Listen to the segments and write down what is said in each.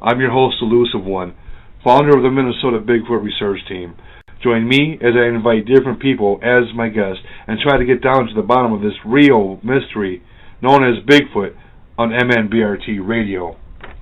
I'm your host, Elusive One, founder of the Minnesota Bigfoot Research Team. Join me as I invite different people as my guests and try to get down to the bottom of this real mystery known as Bigfoot on MNBRT Radio.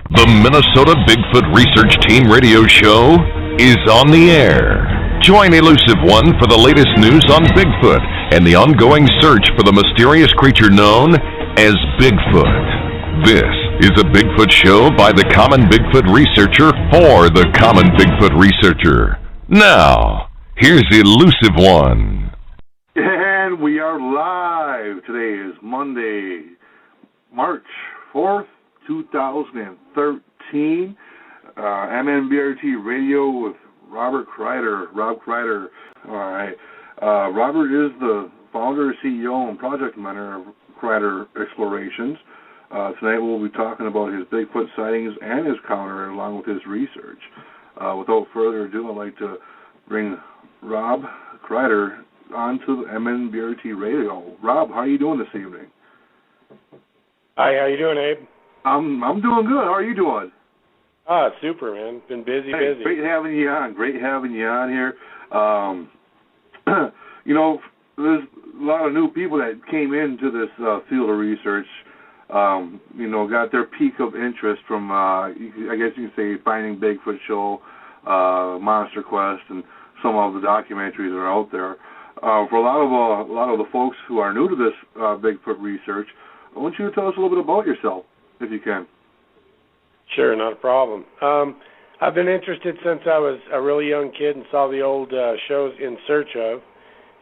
The Minnesota Bigfoot Research Team radio show is on the air. Join Elusive One for the latest news on Bigfoot and the ongoing search for the mysterious creature known as Bigfoot. This is a Bigfoot show by the common Bigfoot researcher for the common Bigfoot researcher. Now, here's Elusive One. And we are live. Today is Monday, March 4th, 2013. MNBRT Radio with Rob Kryder. All right. Robert is the founder, CEO, and project manager of Kryder Explorations. Tonight we'll be talking about his Bigfoot sightings and his counter along with his research. Without further ado, I'd like to bring Rob Kryder onto MNBRT Radio. Rob, how are you doing this evening? Hi, how you doing, Abe? I'm doing good. How are you doing? Super, man. Been busy. Great having you on. Here. There's a lot of new people that came into this field of research. Got their peak of interest from, I guess you could say, Finding Bigfoot Show, Monster Quest, and some of the documentaries that are out there. For a lot of the folks who are new to this Bigfoot research, I want you to tell us a little bit about yourself, if you can. Sure, not a problem. I've been interested since I was a really young kid and saw the old shows In Search Of.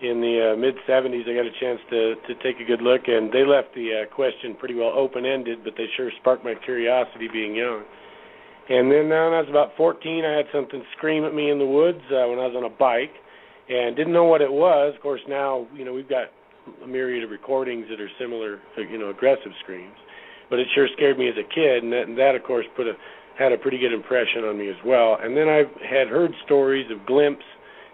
In the mid-'70s, I got a chance to take a good look, and they left the question pretty well open-ended, but they sure sparked my curiosity being young. And then when I was about 14, I had something scream at me in the woods when I was on a bike, and didn't know what it was. Of course, now, we've got a myriad of recordings that are similar, aggressive screams. But it sure scared me as a kid, and that of course, had a pretty good impression on me as well. And then I had heard stories of glimpses,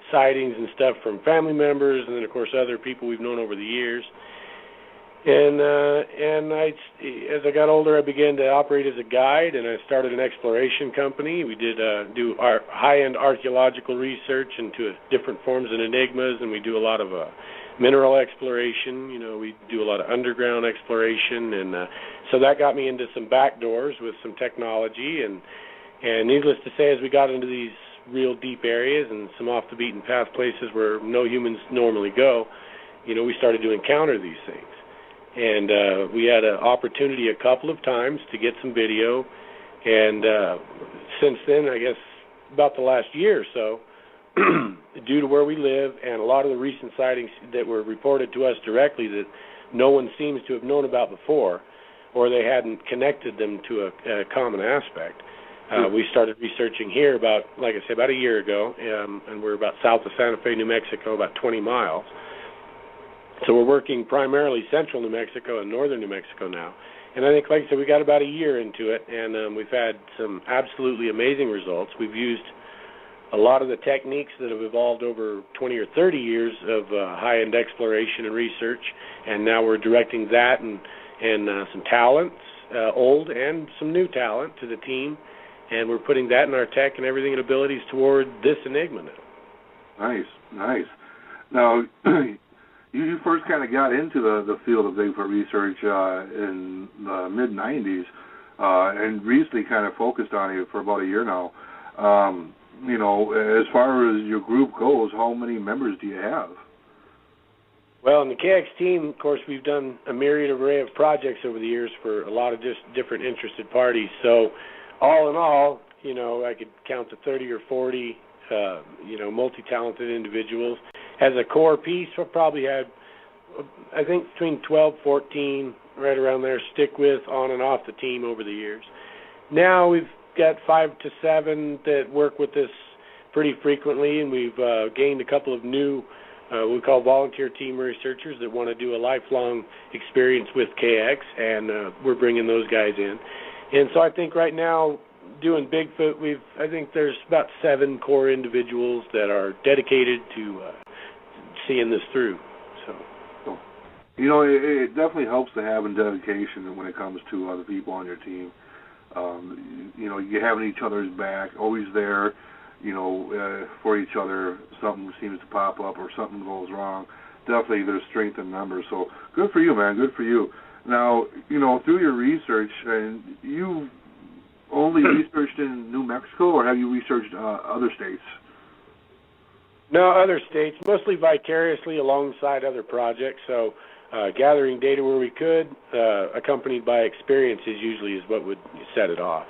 sightings and stuff from family members, and then of course other people we've known over the years. And as I got older, I began to operate as a guide, and I started an exploration company. We did do our high-end archaeological research into different forms and enigmas, and we do a lot of mineral exploration. We do a lot of underground exploration, and so that got me into some back doors with some technology. And needless to say, as we got into these real deep areas and some off-the-beaten-path places where no humans normally go, we started to encounter these things. And we had an opportunity a couple of times to get some video, and since then, I guess about the last year or so, due to where we live and a lot of the recent sightings that were reported to us directly that no one seems to have known about before, or they hadn't connected them to a common aspect. We started researching here about a year ago, and we're about south of Santa Fe, New Mexico, about 20 miles. So we're working primarily central New Mexico and northern New Mexico now. And I think, like I said, we got about a year into it, and we've had some absolutely amazing results. We've used a lot of the techniques that have evolved over 20 or 30 years of high-end exploration and research, and now we're directing that and some talents, old and some new talent, to the team. And we're putting that in our tech and everything and abilities toward this enigma now. Nice. Now, you first kind of got into the field of Bigfoot research in the mid-'90s, and recently kind of focused on it for about a year now. As far as your group goes, how many members do you have? Well, in the KX team, of course, we've done a myriad array of projects over the years for a lot of just different interested parties. So, all in all, I could count to 30 or 40, multi-talented individuals. As a core piece, we'll probably had, I think, between 12, 14, right around there, stick with on and off the team over the years. Now we've got 5 to 7 that work with us pretty frequently, and we've gained a couple of new, we call volunteer team researchers that want to do a lifelong experience with KX, and we're bringing those guys in. And so I think right now, doing Bigfoot, I think there's about 7 core individuals that are dedicated to seeing this through. So, it definitely helps to have a dedication when it comes to other people on your team. you having each other's back, always there, for each other. Something seems to pop up or something goes wrong. Definitely there's strength in numbers. So good for you, man. Good for you. Now, through your research, and you've only researched in New Mexico, or have you researched other states? No, other states, mostly vicariously alongside other projects. So gathering data where we could, accompanied by experiences usually is what would set it off.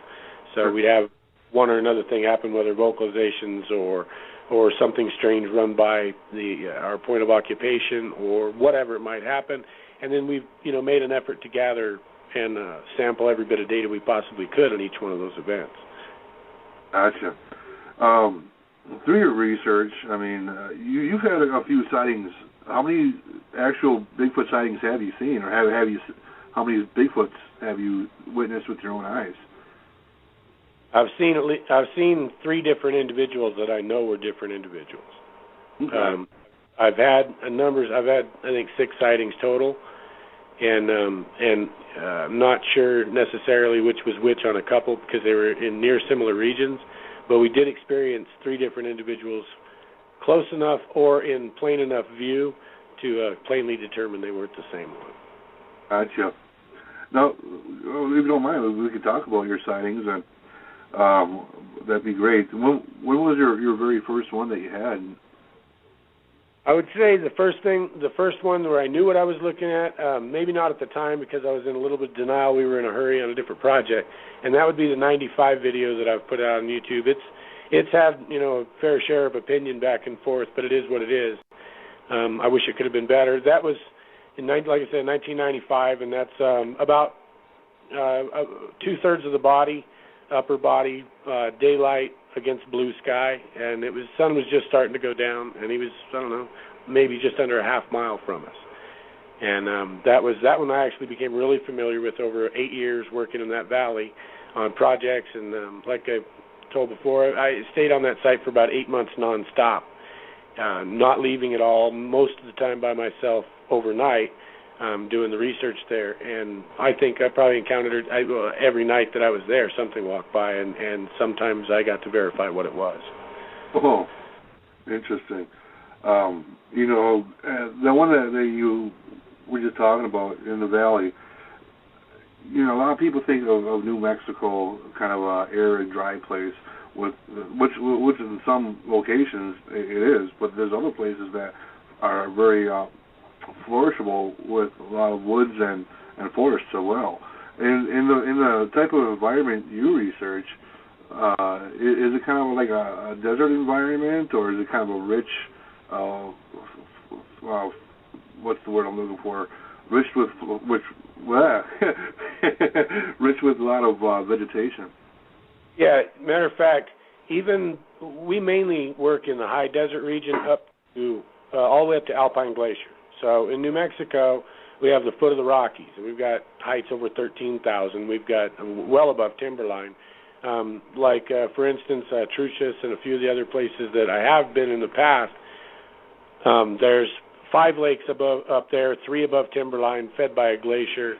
So we'd have one or another thing happen, whether vocalizations or something strange run by our point of occupation or whatever it might happen. And then we've made an effort to gather and sample every bit of data we possibly could on each one of those events. Gotcha. Through your research, you've had a few sightings. How many actual Bigfoot sightings have you seen, or how many Bigfoots have you witnessed with your own eyes? I've seen 3 different individuals that I know were different individuals. Okay. I've had I think 6 sightings total, and I'm not sure necessarily which was which on a couple because they were in near similar regions, but we did experience 3 different individuals close enough or in plain enough view to plainly determine they weren't the same one. Gotcha. Now, if you don't mind, we could talk about your sightings, and that'd be great. When was your very first one that you had? I would say the first one where I knew what I was looking at, maybe not at the time because I was in a little bit of denial. We were in a hurry on a different project, and that would be the 95 video that I've put out on YouTube. It's had a fair share of opinion back and forth, but it is what it is. I wish it could have been better. That was like I said, 1995, and that's about 2/3 of the body, upper body, daylight against blue sky, and sun was just starting to go down, and he was, I don't know, maybe just under a half mile from us. And that one I actually became really familiar with over 8 years working in that valley on projects, and like I told before, I stayed on that site for about 8 months nonstop, not leaving at all, most of the time by myself overnight, doing the research there. And I think I probably encountered every night that I was there, something walked by, and sometimes I got to verify what it was. Oh, interesting. The one that you were just talking about in the valley, a lot of people think of New Mexico kind of an arid, dry place, which in some locations it is, but there's other places that are very flourishable with a lot of woods and forests as well. In the type of environment you research, is it kind of like a desert environment, or is it kind of a rich, what's the word I'm looking for? Rich with rich with a lot of vegetation. Yeah, matter of fact, we mainly work in the high desert region up to all the way up to Alpine Glacier. So in New Mexico, we have the foot of the Rockies, and we've got heights over 13,000. We've got well above timberline. For instance, Trucius and a few of the other places that I have been in the past, there's 5 lakes up there, 3 above timberline, fed by a glacier,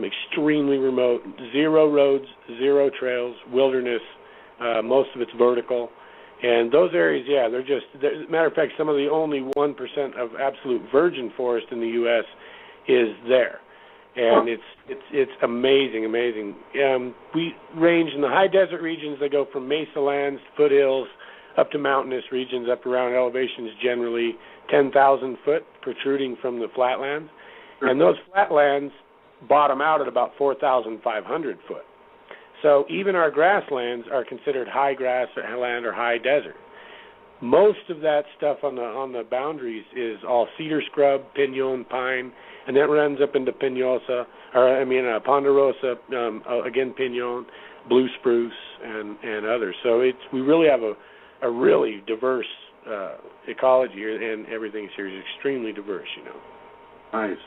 extremely remote, 0 roads, 0 trails, wilderness, most of it's vertical. And those areas, matter of fact, some of the only 1% of absolute virgin forest in the U.S. is there. And it's amazing. We range in the high desert regions that go from mesa lands, foothills, up to mountainous regions, up around elevations generally 10,000 foot protruding from the flatlands. And those flatlands bottom out at about 4,500 foot. So even our grasslands are considered high grassland or high desert. Most of that stuff on the boundaries is all cedar scrub, pinon, pine, and that runs up into ponderosa, again pinon, blue spruce, and others. So we really have a really diverse ecology here, and everything here is extremely diverse. Nice.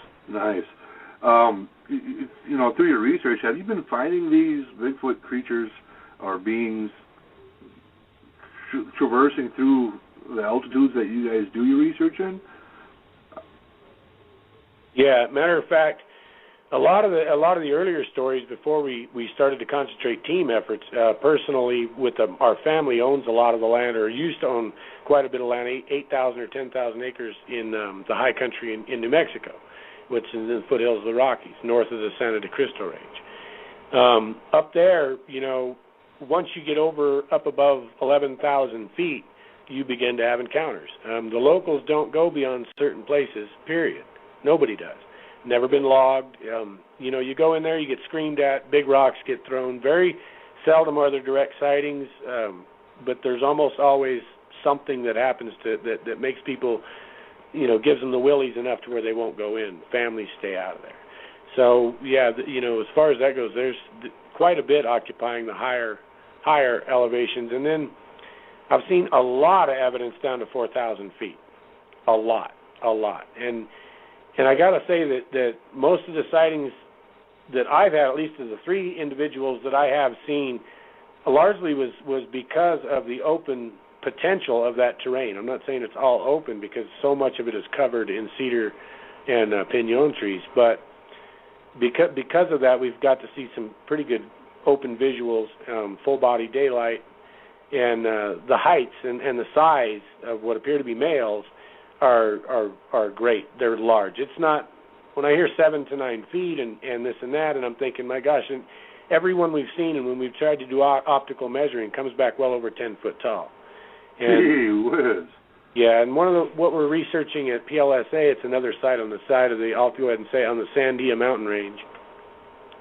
Through your research, have you been finding these Bigfoot creatures or beings traversing through the altitudes that you guys do your research in? Yeah, matter of fact, A lot of the earlier stories before we started to concentrate team efforts, personally with our family owns a lot of the land, or used to own quite a bit of land, 8,000 or 10,000 acres in the high country in New Mexico, which is in the foothills of the Rockies, north of the Santa de Cristo Range. Up there, once you get up above 11,000 feet, you begin to have encounters. The locals don't go beyond certain places, period. Nobody does. Never been logged. You go in there, you get screamed at, big rocks get thrown. Very seldom are there direct sightings, but there's almost always something that happens that makes people, gives them the willies enough to where they won't go in. Families stay out of there. So, yeah, as far as that goes, there's quite a bit occupying the higher elevations. And then I've seen a lot of evidence down to 4,000 feet. A lot. And I got to say that most of the sightings that I've had, at least of the 3 individuals that I have seen, largely was because of the open potential of that terrain. I'm not saying it's all open because so much of it is covered in cedar and pinon trees, but because of that, we've got to see some pretty good open visuals, full body daylight, and the heights and the size of what appear to be males are great. They're large. It's not, when I hear 7 to 9 feet and this and that, and I'm thinking, my gosh, and everyone we've seen and when we've tried to do optical measuring comes back well over 10 foot tall. And, gee whiz. Yeah, and what we're researching at PLSA, it's another site on the side of I'll go ahead and say, on the Sandia mountain range,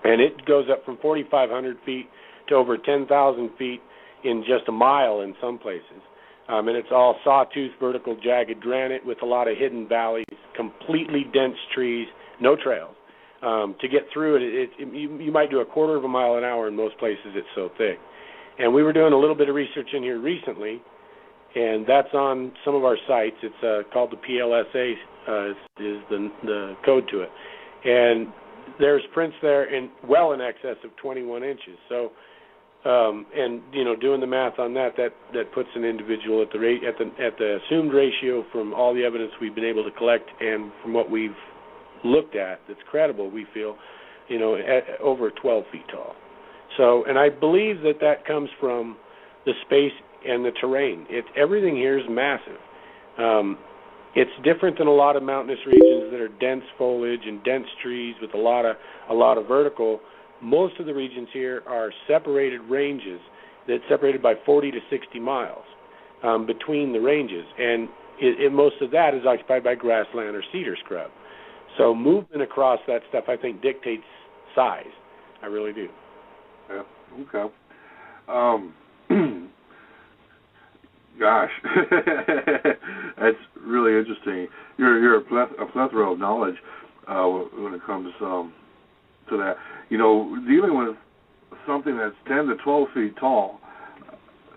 and it goes up from 4,500 feet to over 10,000 feet in just a mile in some places. And it's all sawtooth, vertical, jagged granite with a lot of hidden valleys, completely dense trees, no trails. To get through it, you might do a quarter of a mile an hour in most places. It's so thick. And we were doing a little bit of research in here recently, and that's on some of our sites. It's called the PLSA, is the code to it. And there's prints there well in excess of 21 inches. So, and doing the math on that puts an individual at the assumed ratio from all the evidence we've been able to collect and from what we've looked at that's credible, we feel, at over 12 feet tall. So, and I believe that comes from the space and the terrain. Everything here is massive. It's different than a lot of mountainous regions that are dense foliage and dense trees with a lot of vertical. Most of the regions here are separated ranges that's separated by 40 to 60 miles between the ranges, and most of that is occupied by grassland or cedar scrub. So movement across that stuff, I think, dictates size. I really do. Yeah. Okay. Gosh, that's really interesting. You're a plethora of knowledge when it comes to that. Dealing with something that's 10 to 12 feet tall,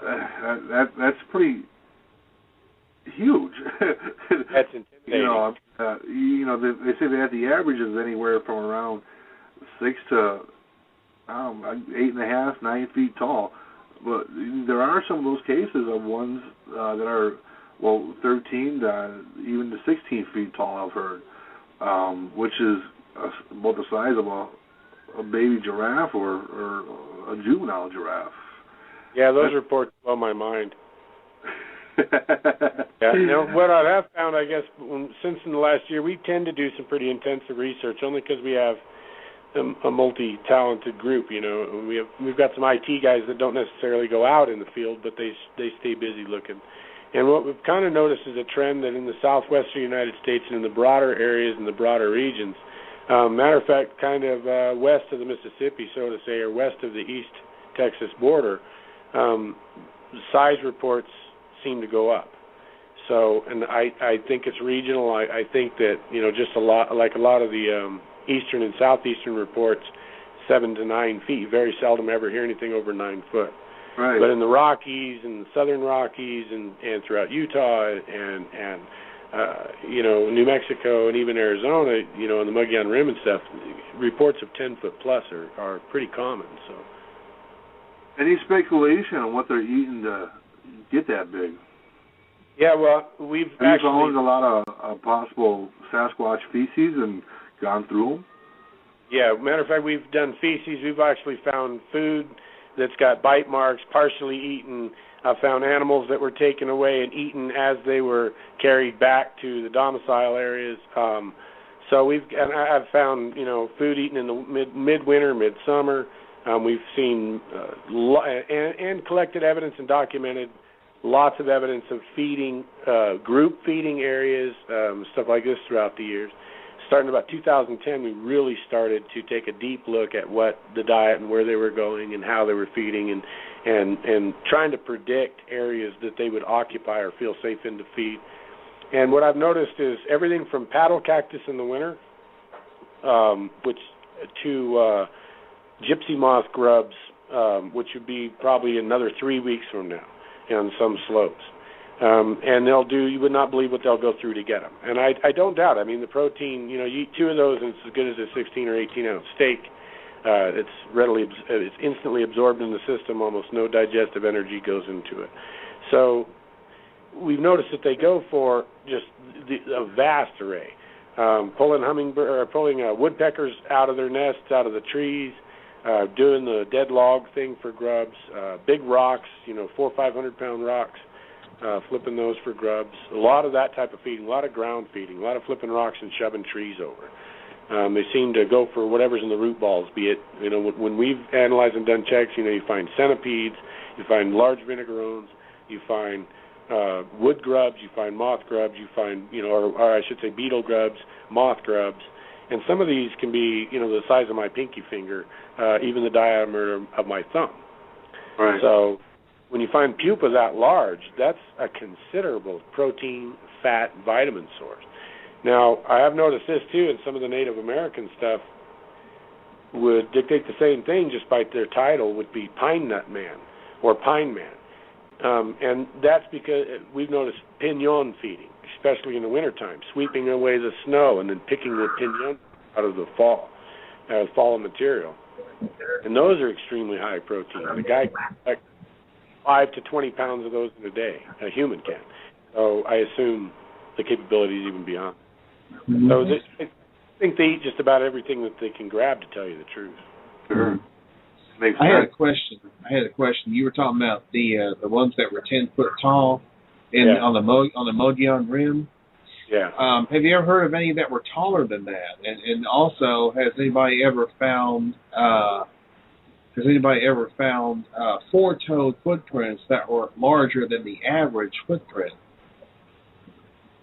that's pretty huge. That's intimidating. They say that the average is anywhere from around 6 to 8.5, 9 feet tall. But there are some of those cases of ones that are, 13 to even to 16 feet tall, I've heard, which is about the size of a baby giraffe or a juvenile giraffe. Yeah, those reports blow my mind. Yeah, what I have found, I guess, since in the last year, we tend to do some pretty intensive research, only because we have a multi-talented group. We've got some IT guys that don't necessarily go out in the field, but they stay busy looking. And what we've kind of noticed is a trend that in the southwestern United States and in the broader areas and the broader regions, matter of fact, kind of west of the Mississippi, so to say, or west of the East Texas border, size reports seem to go up. So, and I think it's regional. I think that, just a lot of the eastern and southeastern reports, 7 to 9 feet. Very seldom ever hear anything over 9 foot. Right. But in the Rockies and the southern Rockies and throughout Utah and New Mexico and even Arizona, on the Mogollon Rim and stuff, reports of 10 foot plus are pretty common. So, any speculation on what they're eating to get that big? Yeah, well, we've actually found a lot of possible Sasquatch feces and gone through them. Yeah, matter of fact, we've done feces. We've actually found food that's got bite marks, partially eaten. I found animals that were taken away and eaten as they were carried back to the domicile areas. So I've found, food eaten in the midwinter, midsummer. We've seen and collected evidence and documented lots of evidence of feeding, group feeding areas, stuff like this throughout the years. Starting about 2010, we really started to take a deep look at what the diet and where they were going and how they were feeding, and trying to predict areas that they would occupy or feel safe in to feed. And what I've noticed is everything from paddle cactus in the winter, which to gypsy moth grubs, which would be probably another 3 weeks from now on some slopes. And you would not believe what they'll go through to get them. And I don't doubt. I mean, the protein, you eat 2 of those and it's as good as a 16 or 18 ounce steak. It's instantly absorbed in the system. Almost no digestive energy goes into it. So we've noticed that they go for just a vast array, pulling woodpeckers out of their nests, out of the trees, doing the dead log thing for grubs, big rocks, 400 or 500 pound rocks, flipping those for grubs. A lot of that type of feeding, a lot of ground feeding, a lot of flipping rocks and shoving trees over. They seem to go for whatever's in the root balls, be it, when we've analyzed and done checks, you find centipedes, you find large vinegarones, you find wood grubs, you find moth grubs, you find, or I should say beetle grubs, moth grubs, and some of these can be, the size of my pinky finger, even the diameter of my thumb. Right. So when you find pupa that large, that's a considerable protein, fat, vitamin source. Now, I have noticed this too, and some of the Native American stuff would dictate the same thing, just by their title would be Pine Nut Man or Pine Man. And that's because we've noticed pinon feeding, especially in the wintertime, sweeping away the snow and then picking the pinon out of the fall material. And those are extremely high protein. The guy can collect 5 to 20 pounds of those in a day. A human can. So I assume the capability is even beyond. Mm-hmm. So I think they eat just about everything that they can grab, to tell you the truth. Sure. I had a question. You were talking about the ones that were 10 foot tall, on the Mogollon Rim. Yeah. Have you ever heard of any that were taller than that? And also, has anybody ever found four-toed footprints that were larger than the average footprint?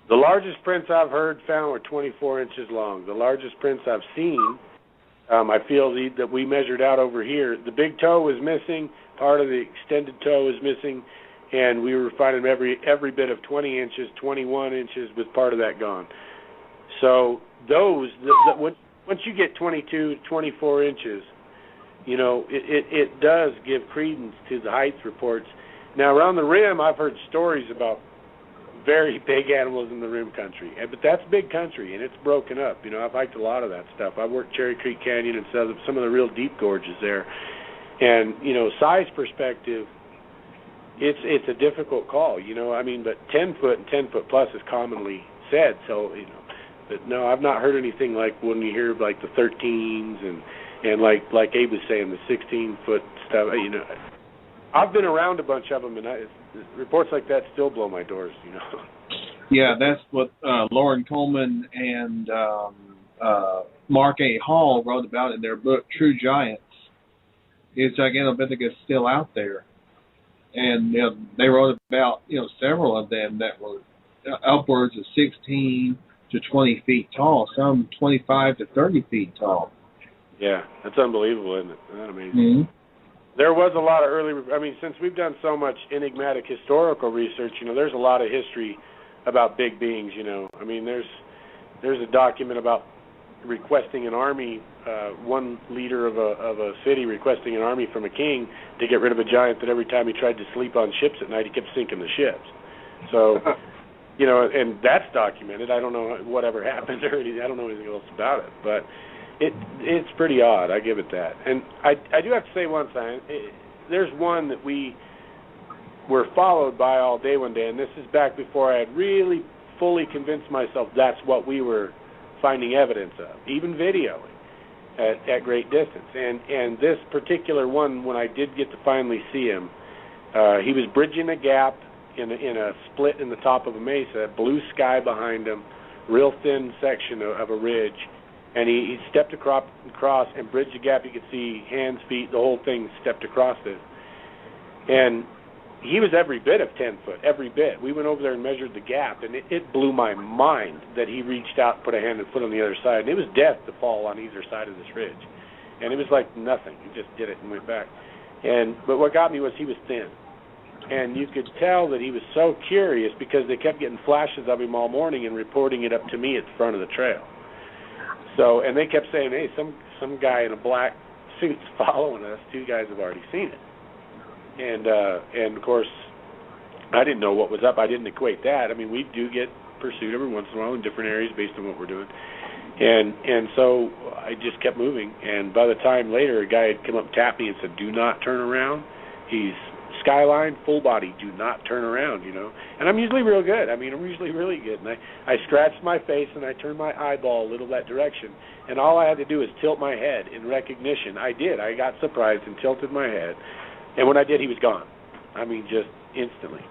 The largest prints I've found were 24 inches long. The largest prints I've seen, I feel that we measured out over here, the big toe was missing, part of the extended toe is missing, and we were finding every bit of 20 inches, 21 inches with part of that gone. So those, once you get 22, 24 inches, it does give credence to the height reports. Now, around the rim, I've heard stories about very big animals in the rim country, but that's big country, and it's broken up. I've hiked a lot of that stuff. I've worked Cherry Creek Canyon and some of the real deep gorges there, and size perspective, it's a difficult call. But 10 foot and 10 foot plus is commonly said. So but no, I've not heard anything like when you hear like the 13s and like Abe was saying, the 16 foot stuff. I've been around a bunch of them, and reports like that still blow my doors, Yeah, that's what Lauren Coleman and Mark A. Hall wrote about in their book, True Giants. Is Gigantopithecus still out there? And they wrote about several of them that were upwards of 16 to 20 feet tall, some 25 to 30 feet tall. Yeah, that's unbelievable, isn't it? Isn't that amazing? Mm-hmm. There was a lot of since we've done so much enigmatic historical research, there's a lot of history about big beings, There's a document about requesting an army, one leader of a city requesting an army from a king to get rid of a giant that every time he tried to sleep on ships at night, he kept sinking the ships. So, and that's documented. I don't know whatever happened or anything. I don't know anything else about it, but it's pretty odd. I give it that. And I do have to say one thing. There's one that we were followed by all day one day, and this is back before I had really fully convinced myself that's what we were finding evidence of, even videoing. at great distance. And this particular one, when I did get to finally see him, he was bridging a gap in a split in the top of a mesa, blue sky behind him, real thin section of a ridge, and he stepped across and bridged the gap. You could see hands, feet, the whole thing stepped across it. And he was every bit of 10 foot, every bit. We went over there and measured the gap, and it blew my mind that he reached out and put a hand and foot on the other side. And it was death to fall on either side of this ridge. And it was like nothing. He just did it and went back. But what got me was he was thin. And you could tell that he was so curious because they kept getting flashes of him all morning and reporting it up to me at the front of the trail. So, and they kept saying, hey, some guy in a black suit's following us. 2 guys have already seen it. And of course, I didn't know what was up. I didn't equate that. I mean, we do get pursued every once in a while in different areas based on what we're doing. And so I just kept moving. And by the time later, a guy had come up and tapped me and said, do not turn around. He's skyline, full body, do not turn around, you know. And I'm usually real good. I mean, I'm usually really good. And I scratched my face and I turned my eyeball a little that direction. And all I had to do was tilt my head in recognition. I did. I got surprised and tilted my head. And when I did, he was gone. I mean, just instantly.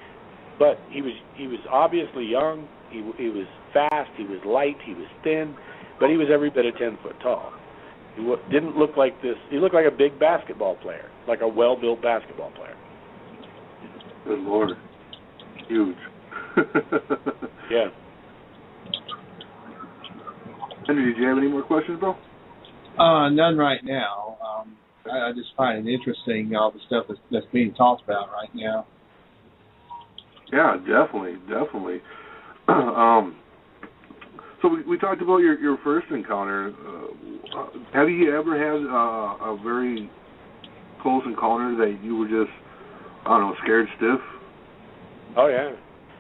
But he was obviously young. He was fast. He was light. He was thin. But he was every bit of 10 foot tall. He didn't look like this. He looked like a big basketball player, like a well-built basketball player. Good Lord. Huge. Yeah. Henry, did you have any more questions, bro? None right now. I just find it interesting, all the stuff that's being talked about right now. Yeah, definitely. So we talked about your first encounter. Have you ever had a very close encounter that you were just, I don't know, scared stiff? Oh yeah.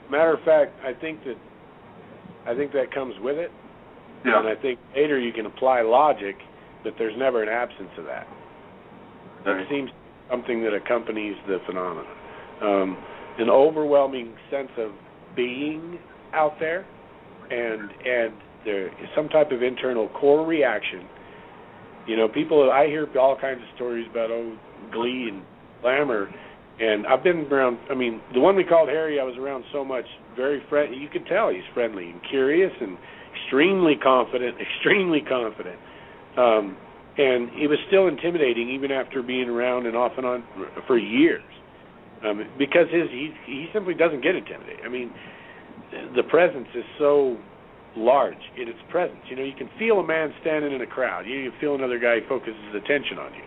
Matter of fact, I think that comes with it. Yeah. And I think later you can apply logic, but there's never an absence of that. That seems something that accompanies the phenomenon. An overwhelming sense of being out there, and there is some type of internal core reaction. You know, I hear all kinds of stories about glee and glamour, and I've been around. I mean, the one we called Harry, I was around so much. Very friendly. You could tell he's friendly and curious and extremely confident. And it was still intimidating even after being around and off and on for years, because he simply doesn't get intimidated. I mean, the presence is so large in its presence. You know, you can feel a man standing in a crowd. You can feel another guy focuses attention on you.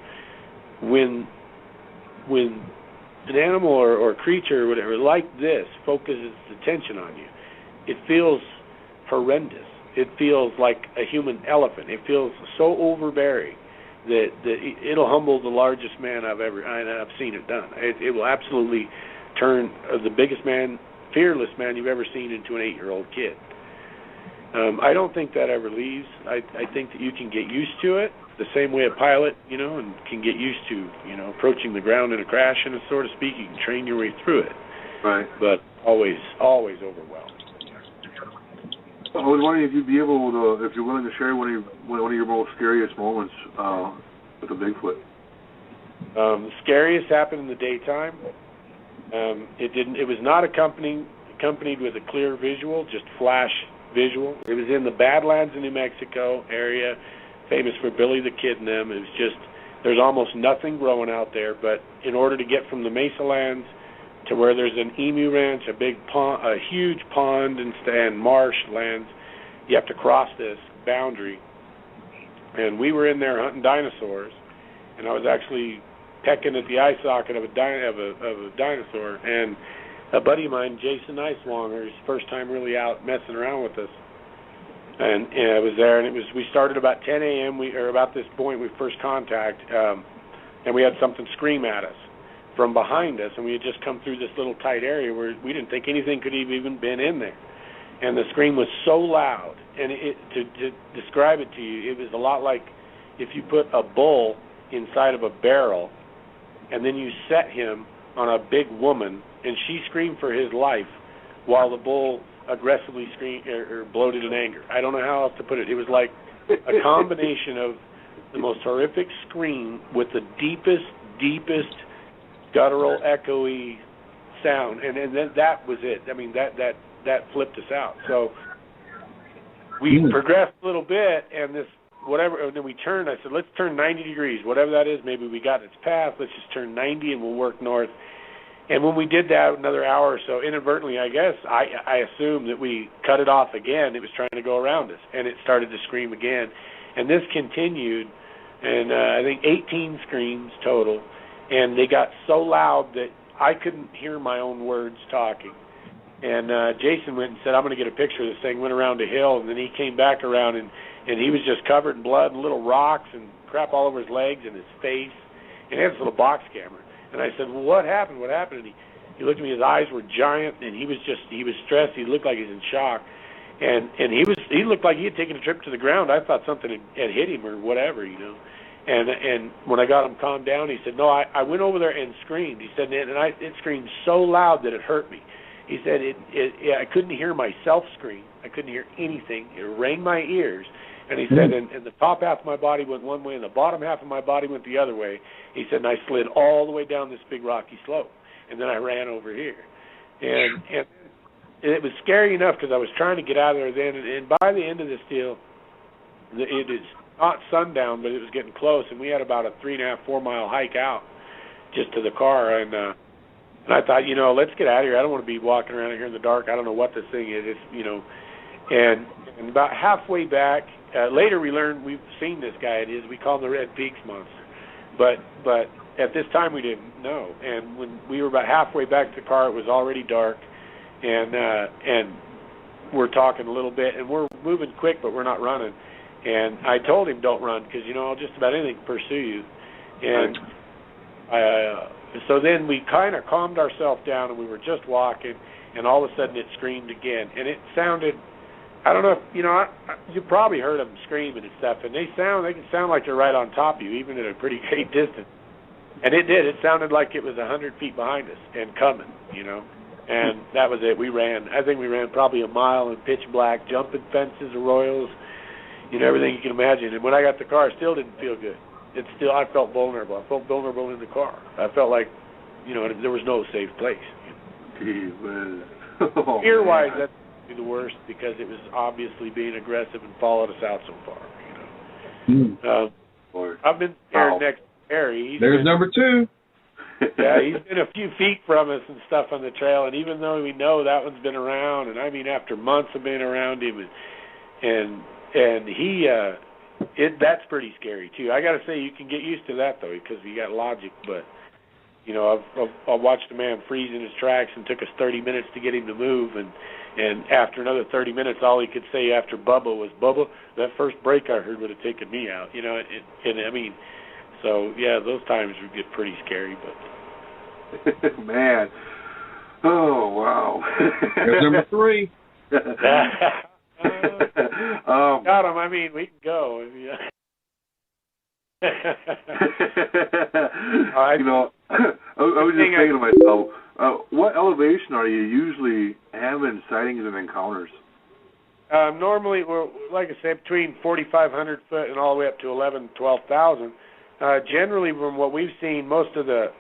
When an animal or creature or whatever like this focuses attention on you, it feels horrendous. It feels like a human elephant. It feels so overbearing that it'll humble the largest man I've seen it done. It will absolutely turn the biggest man, fearless man you've ever seen into an 8-year-old kid. I don't think that ever leaves. I think that you can get used to it the same way a pilot, you know, and can get used to, you know, approaching the ground in a crash, and so to speak. You can train your way through it. Right. But always overwhelmed. I was wondering if you'd be able to, if you're willing to share one of your most scariest moments with a Bigfoot. The scariest happened in the daytime. It was not accompanied with a clear visual, just flash visual. It was in the Badlands in New Mexico area, famous for Billy the Kid and them. It was just, there's almost nothing growing out there, but in order to get from the Mesa lands to where there's an emu ranch, a big pond, a huge pond and marsh lands, you have to cross this boundary. And we were in there hunting dinosaurs, and I was actually pecking at the eye socket of a dinosaur. And a buddy of mine, Jason Icelonger, his first time really out messing around with us, and I was there. And we started about 10 a.m. About this point we first contact, and we had something scream at us from behind us, and we had just come through this little tight area where we didn't think anything could have even been in there. And the scream was so loud, and to describe it to you, it was a lot like if you put a bull inside of a barrel, and then you set him on a big woman, and she screamed for his life while the bull aggressively screamed or bloated in anger. I don't know how else to put it. It was like a combination the most horrific scream with the deepest guttural, echoey sound, and then that was it. I mean, that flipped us out. So we progressed a little bit, and and then we turned. I said, let's turn 90 degrees, whatever that is. Maybe we got its path. Let's just turn 90, and we'll work north. And when we did that, another hour or so, inadvertently, I guess, I assumed that we cut it off again. It was trying to go around us, and it started to scream again. And this continued, and I think 18 screams total, and they got so loud that I couldn't hear my own words talking. And Jason went and said, I'm going to get a picture of this thing, went around a hill, and then he came back around, and he was just covered in blood and little rocks and crap all over his legs and his face, and he had this little box camera. And I said, well, what happened? What happened? And he looked at me, his eyes were giant, and he was stressed. He looked like he was in shock. And he looked like he had taken a trip to the ground. I thought something had hit him or whatever, you know. And when I got him calmed down, he said, no, I went over there and screamed. He said, and it screamed so loud that it hurt me. He said, I couldn't hear myself scream. I couldn't hear anything. It rang my ears. And he said, and the top half of my body went one way and the bottom half of my body went the other way. He said, and I slid all the way down this big rocky slope. And then I ran over here. And it was scary enough because I was trying to get out of there then. And by the end of this deal, it is not sundown, but it was getting close. And we had about a 3.5, 4 mile hike out just to the car. And I thought, you know, let's get out of here. I don't want to be walking around here in the dark. I don't know what this thing is. It's, you know, and about halfway back, later we learned we've seen this guy. We call him the Red Peaks Monster. But at this time we didn't know. And when we were about halfway back to the car, it was already dark. And we're talking a little bit, and we're moving quick, but we're not running. And I told him, don't run, because, you know, just about anything can pursue you. And so then we kind of calmed ourselves down, and we were just walking, and all of a sudden it screamed again. And it sounded, I don't know if, you know, you probably heard them screaming and stuff, and they can sound like they're right on top of you, even at a pretty great distance. And it did. It sounded like it was 100 feet behind us and coming, you know. And that was it. We ran. I think we ran probably a mile in pitch black, jumping fences, arroyos, you know, everything you can imagine. And when I got the car, it still didn't feel good. I felt vulnerable. I felt vulnerable in the car. I felt like, you know, there was no safe place. Fear-wise, that's the worst because it was obviously being aggressive and followed us out so far, you know. I've been scared next to Harry. There's number 2. Yeah, he's been a few feet from us and stuff on the trail, and even though we know that one's been around, and I mean after months of being around him, and he, that's pretty scary too. I got to say, you can get used to that though, because you got logic. But you know, I've watched a man freeze in his tracks, and took us 30 minutes to get him to move, and after another 30 minutes, all he could say after Bubba was, Bubba, that first break I heard would have taken me out. You know, and I mean, so yeah, those times would get pretty scary, but. Man. Oh, wow. There's number 3. Got him. I mean, we can go. You know, I was just thinking to myself, what elevation are you usually having sightings and encounters? Normally, we're, like I said, between 4,500 foot and all the way up to 11,000, 12,000. Generally, from what we've seen, most of the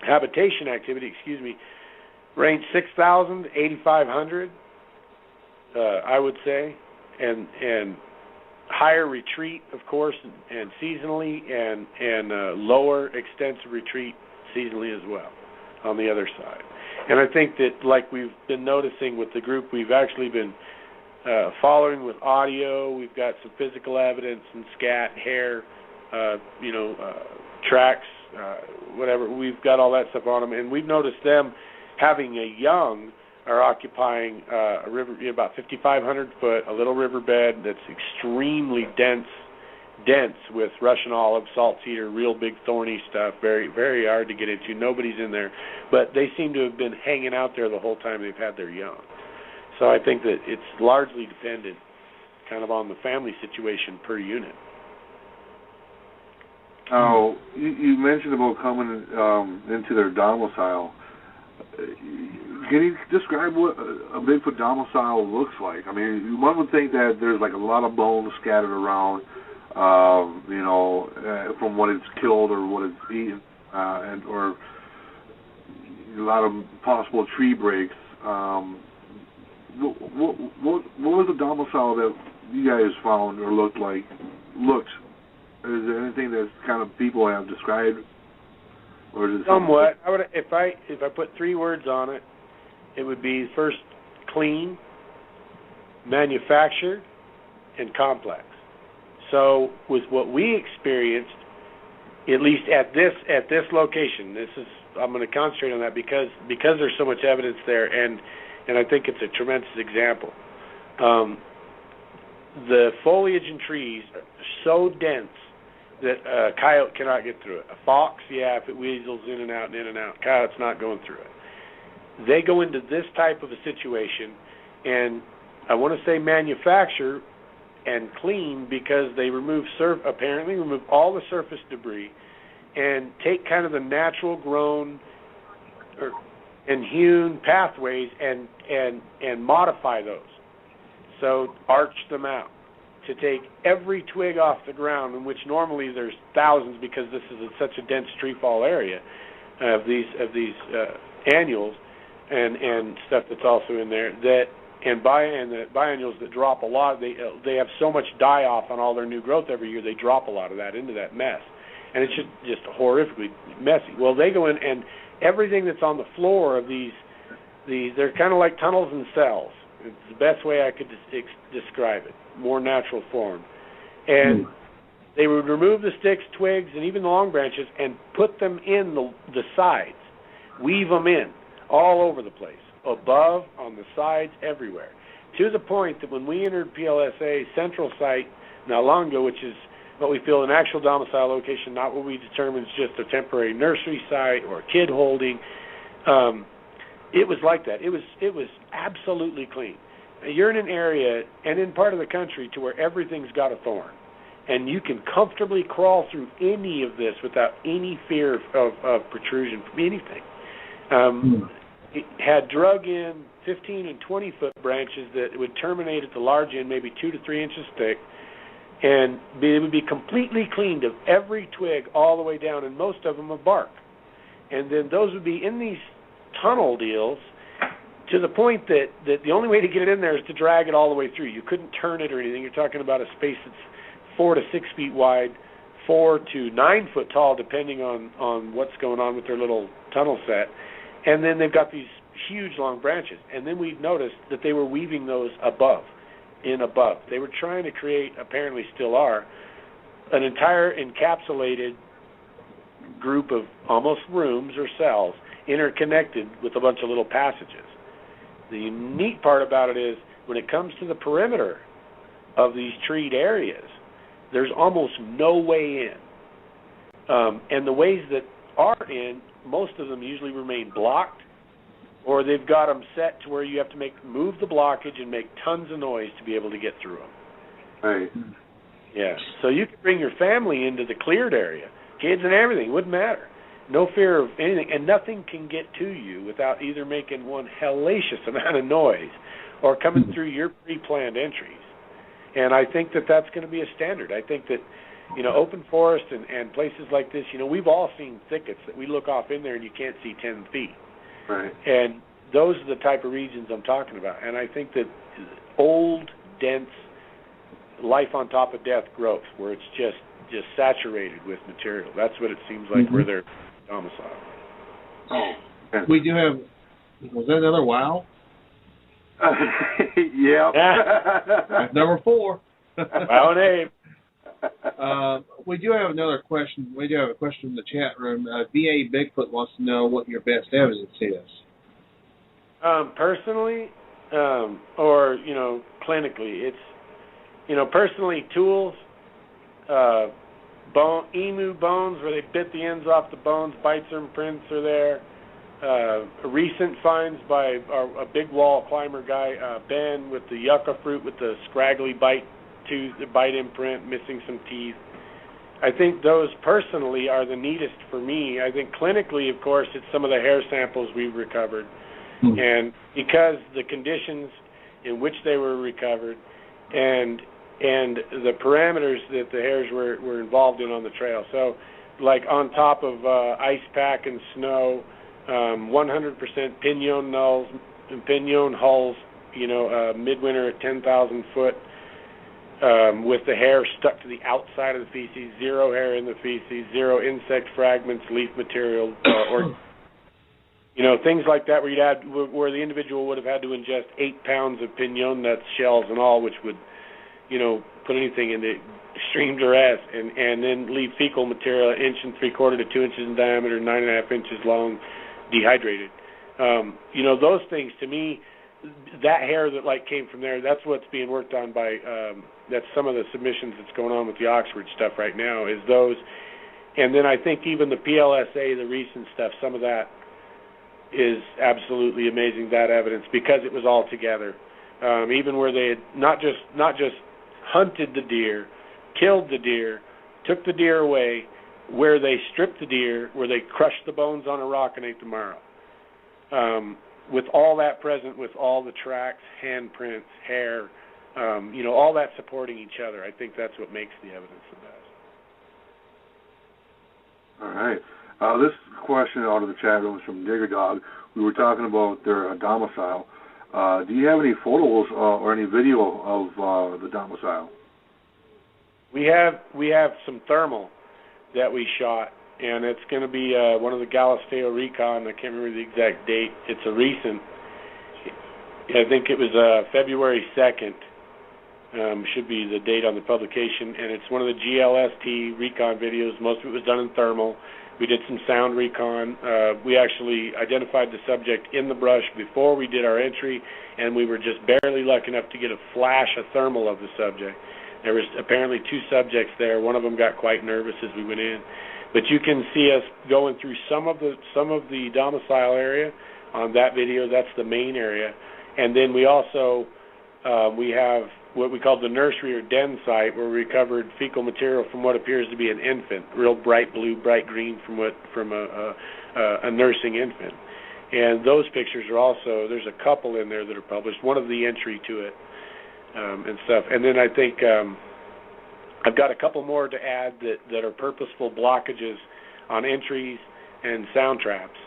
habitation activity, range 6,000 to 8,500, I would say, and higher retreat, of course, and seasonally, and lower extensive retreat seasonally as well on the other side. And I think that, like we've been noticing with the group, we've actually been following with audio. We've got some physical evidence and scat, hair, tracks, whatever. We've got all that stuff on them, and we've noticed them having a young are occupying a river, about 5,500 foot, a little riverbed that's extremely dense with Russian olive, salt cedar, real big thorny stuff, very, very hard to get into. Nobody's in there, but they seem to have been hanging out there the whole time they've had their young. So I think that it's largely dependent kind of on the family situation per unit. Oh, you mentioned about coming into their domicile. Can you describe what a Bigfoot domicile looks like? I mean, one would think that there's like a lot of bones scattered around, from what it's killed or what it's eaten, or a lot of possible tree breaks. What was the domicile that you guys found or looked? Is there anything that kind of people have described? Or is it somewhat? If I put 3 words on it, it would be first clean, manufactured, and complex. So with what we experienced, at least at this location, I'm going to concentrate on that because there's so much evidence there, and I think it's a tremendous example. The foliage and trees are so dense that a coyote cannot get through it. A fox, if it weasels in and out. Coyote's not going through it. They go into this type of a situation, and I want to say manufacture and clean because they apparently remove all the surface debris and take kind of the natural grown and hewn pathways and modify those. So arch them out to take every twig off the ground, in which normally there's thousands because this is such a dense tree fall area of these annuals and stuff that's also in there the biennials that drop a lot. They have so much die off on all their new growth every year. They drop a lot of that into that mess, and it's just horrifically messy. Well, they go in and everything that's on the floor of these they're kind of like tunnels and cells. It's the best way I could describe it, more natural form. And they would remove the sticks, twigs, and even the long branches and put them in the sides, weave them in all over the place, above, on the sides, everywhere, to the point that when we entered PLSA central site not long ago, which is what we feel an actual domicile location, not what we determine is just a temporary nursery site or kid holding, it was like that. It was absolutely clean. You're in an area and in part of the country to where everything's got a thorn, and you can comfortably crawl through any of this without any fear of protrusion from anything. It had drug in 15 and 20-foot branches that would terminate at the large end, maybe 2 to 3 inches thick, and it would be completely cleaned of every twig all the way down, and most of them of bark. And then those would be in these tunnel deals to the point that the only way to get it in there is to drag it all the way through. You couldn't turn it or anything. You're talking about a space that's 4 to 6 feet wide, 4 to 9 foot tall, depending on what's going on with their little tunnel set. And then they've got these huge long branches. And then we noticed that they were weaving those above. They were trying to create, apparently still are, an entire encapsulated group of almost rooms or cells interconnected with a bunch of little passages. The unique part about it is when it comes to the perimeter of these treed areas, there's almost no way in. And the ways that are in, most of them usually remain blocked, or they've got them set to where you have to move the blockage and make tons of noise to be able to get through them. Right. Yeah. So you could bring your family into the cleared area, kids and everything, wouldn't matter. No fear of anything, and nothing can get to you without either making one hellacious amount of noise or coming through your pre-planned entries. And I think that that's going to be a standard. I think that, open forest and places like this, we've all seen thickets that we look off in there and you can't see 10 feet. Right. And those are the type of regions I'm talking about. And I think that old, dense, life on top of death growth, where it's just saturated with material. That's what it seems like where they're domicile. Oh. We do have, was that another wow? Yeah. That's number 4. Wow and Abe. We do have another question. We do have a question in the chat room. VA Bigfoot wants to know what your best evidence is. Personally, or, clinically, it's, personally, tools, emu bones where they bit the ends off the bones, bites and prints are there. Recent finds by a big wall climber guy, Ben, with the yucca fruit with the scraggly bite imprint, missing some teeth. I think those personally are the neatest for me. I think clinically, of course, it's some of the hair samples we've recovered. And because the conditions in which they were recovered and the parameters that the hares were involved in on the trail. So, like on top of ice pack and snow, 100% pinon nulls and pinon hulls, midwinter at 10,000 foot, with the hair stuck to the outside of the feces, zero hair in the feces, zero insect fragments, leaf material, or things like that where the individual would have had to ingest 8 pounds of pinon nuts, shells, and all, which would, put anything into extreme duress, and then leave fecal material 1 3/4 to 2 inches in diameter, 9.5 inches long, dehydrated. Those things, to me, that hair that came from there, that's what's being worked on by, that's some of the submissions that's going on with the Oxford stuff right now, is those. And then I think even the PLSA, the recent stuff, some of that is absolutely amazing, that evidence, because it was all together. Even where they had not just hunted the deer, killed the deer, took the deer away, where they stripped the deer, where they crushed the bones on a rock and ate the marrow. With all that present, with all the tracks, handprints, hair, all that supporting each other, I think that's what makes the evidence the best. All right. This question out of the chat room is from Digger Dog. We were talking about their domicile. Do you have any photos or any video of the domicile? We have some thermal that we shot, and it's going to be one of the Galisteo Recon. I can't remember the exact date. It's a recent. I think it was February 2nd. Should be the date on the publication, and it's one of the GLST recon videos. Most of it was done in thermal. We did some sound recon. We actually identified the subject in the brush before we did our entry, and we were just barely lucky enough to get a flash of thermal of the subject. There was apparently 2 subjects there. One of them got quite nervous as we went in. But you can see us going through some of the domicile area on that video. That's the main area. And then we also we have what we call the nursery or den site, where we recovered fecal material from what appears to be an infant, real bright blue, bright green from a nursing infant. And those pictures are also, there's a couple in there that are published, one of the entry to it and stuff. And then I think I've got a couple more to add that are purposeful blockages on entries and sound traps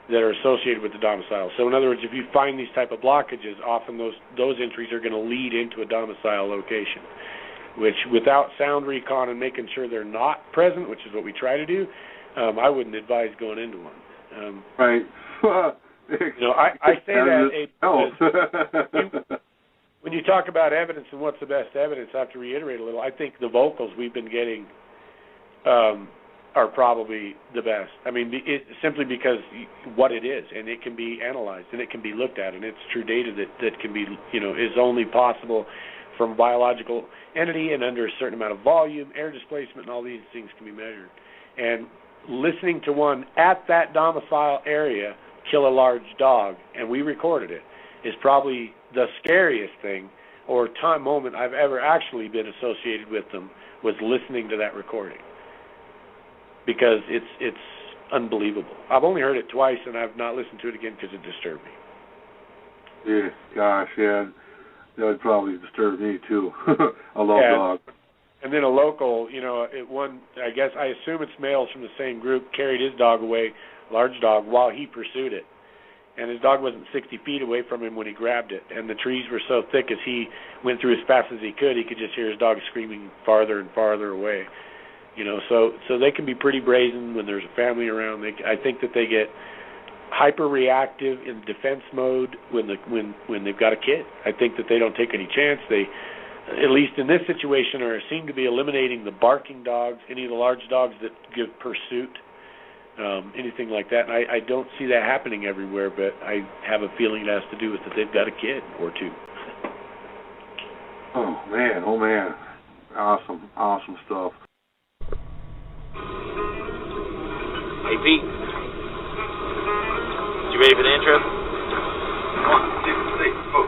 that are associated with the domicile. So in other words, if you find these type of blockages, often those entries are going to lead into a domicile location, which without sound recon and making sure they're not present, which is what we try to do, I wouldn't advise going into one. Right. I say that when you talk about evidence and what's the best evidence, I have to reiterate a little. I think the vocals we've been getting are probably the best. I mean, simply because what it is, and it can be analyzed, and it can be looked at, and it's true data that can be, is only possible from a biological entity and under a certain amount of volume, air displacement, and all these things can be measured. And listening to one at that domicile area kill a large dog, and we recorded it, is probably the scariest thing or moment I've ever actually been associated with them, was listening to that recording. Because it's unbelievable. I've only heard it twice, and I've not listened to it again because it disturbed me. Yeah, gosh, yeah. That would probably disturb me, too. I love dogs. And then a local, I guess, I assume it's males from the same group, carried his dog away, large dog, while he pursued it. And his dog wasn't 60 feet away from him when he grabbed it. And the trees were so thick as he went through as fast as he could just hear his dog screaming farther and farther away. So they can be pretty brazen when there's a family around. I think that they get hyper reactive in defense mode when they've got a kid. I think that they don't take any chance. They, at least in this situation, seem to be eliminating the barking dogs, any of the large dogs that give pursuit, anything like that. And I don't see that happening everywhere, but I have a feeling it has to do with that they've got a kid or two. Oh man, awesome stuff. Hey Pete, you ready for the intro? 1, 2, 3, 4.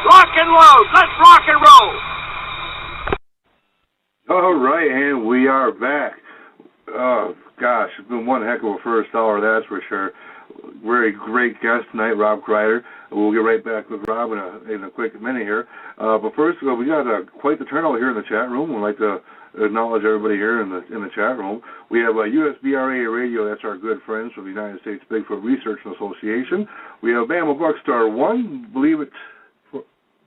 Rock and roll. Let's rock and roll. All right, and we are back. Gosh, it's been one heck of a first hour, that's for sure. Very great guest tonight, Rob Kryder. We'll get right back with Rob in a quick minute here. But first, we got quite the turnout here in the chat room. We'd like to acknowledge everybody here in the chat room. We have USBRA Radio. That's our good friends from the United States Bigfoot Research Association. We have Bama Buckstar 1,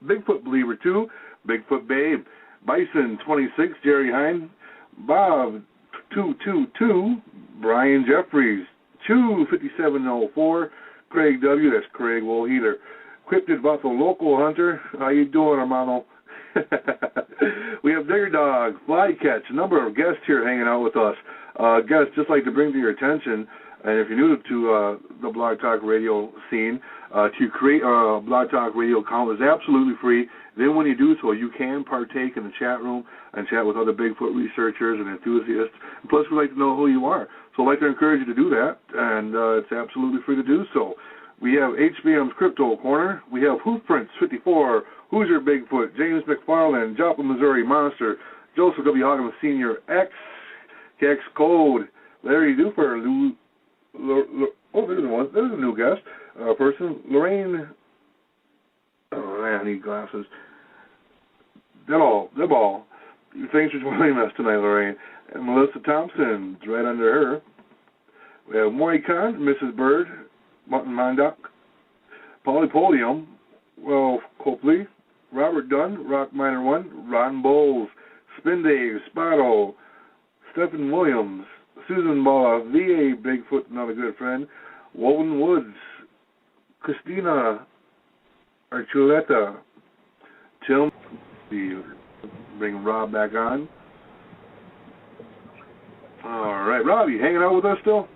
Bigfoot Believer 2, Bigfoot Babe, Bison 26, Jerry Hine, Bob 222, Brian Jeffries 25704, Craig W. That's Craig Woolheater, Cryptid Buffalo Local Hunter. How you doing, hermano? We have Digger Dog, Flycatch, a number of guests here hanging out with us. Guests, just like to bring to your attention, and if you're new to the Blog Talk Radio scene, to create a Blog Talk Radio account is absolutely free. Then when you do so, you can partake in the chat room and chat with other Bigfoot researchers and enthusiasts. And plus, we'd like to know who you are. So I'd like to encourage you to do that, and it's absolutely free to do so. We have HBM's Crypto Corner. We have Hoofprints 54, Hoosier Bigfoot, James McFarland, Joplin, Missouri Monster, Joseph W. Hogan Sr., X Code, Larry Duper, there's a new guest person, Lorraine. Oh man, I need glasses. Deball. Thanks for joining us tonight, Lorraine. And Melissa Thompson, right under her. We have Maury Khan, Mrs. Bird, Martin Mondock, Polypodium, Well Copley, Robert Dunn, Rock Miner 1, Ron Bowles, Spin Dave, Spotto, Stephen Williams, Susan Balla, VA Bigfoot, another good friend, Woven Woods, Christina Archuleta, Tim, bring Rob back on. All right, Rob, you hanging out with us still?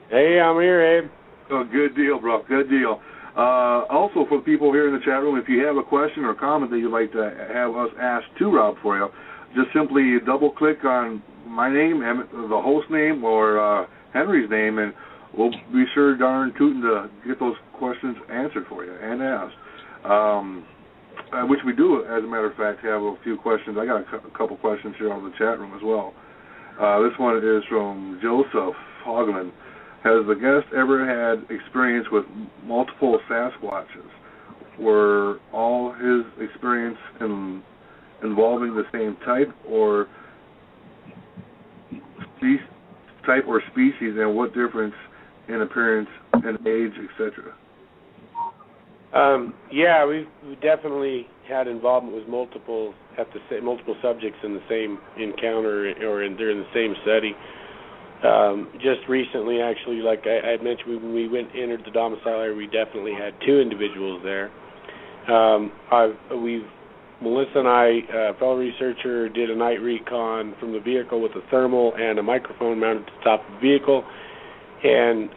Hey, I'm here, Abe. Oh, good deal, bro. Good deal. Also, for the people here in the chat room, if you have a question or comment that you'd like to have us ask to Rob for you, just simply double-click on my name, the host name, or Henry's name, and we'll be sure darn tootin' to get those questions answered for you and asked. Which we do, as a matter of fact, have a few questions. I got a couple questions here on the chat room as well. This one is from Joseph Hogman. Has the guest ever had experience with multiple Sasquatches? Were all his experience involving the same type or species, and what difference in appearance and age, etc.? Yeah, we definitely had involvement with multiple subjects in the same encounter or during the same study. Just recently, actually, like I had mentioned, when we entered the domicile area, we definitely had two individuals there. Melissa and I, a fellow researcher, did a night recon from the vehicle with a thermal and a microphone mounted to the top of the vehicle, and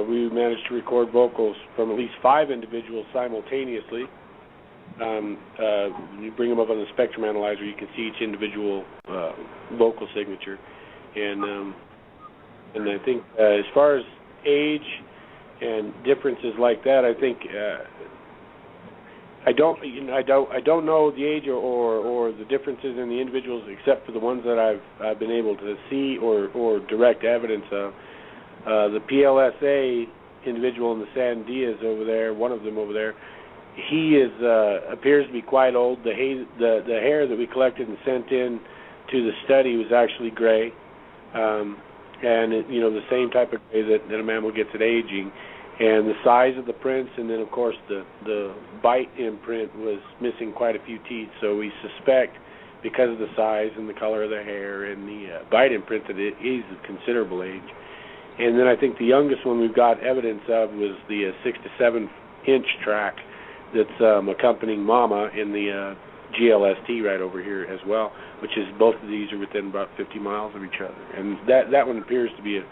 we managed to record vocals from at least 5 individuals simultaneously. You bring them up on the spectrum analyzer, you can see each individual vocal signature, and I think as far as age and differences like that, I think I don't know the age or the differences in the individuals except for the ones that I've been able to see or direct evidence of. The PLSA individual in the Sandias over there, one of them over there, he appears to be quite old. The hair that we collected and sent in to the study was actually gray, and the same type of gray that a mammal gets at aging. And the size of the prints, and then of course the bite imprint was missing quite a few teeth. So we suspect, because of the size and the color of the hair and the bite imprint, that it is of considerable age. And then I think the youngest one we've got evidence of was the 6 to 7 inch track that's accompanying Mama in the GLST right over here as well, which is both of these are within about 50 miles of each other. And that one appears to be a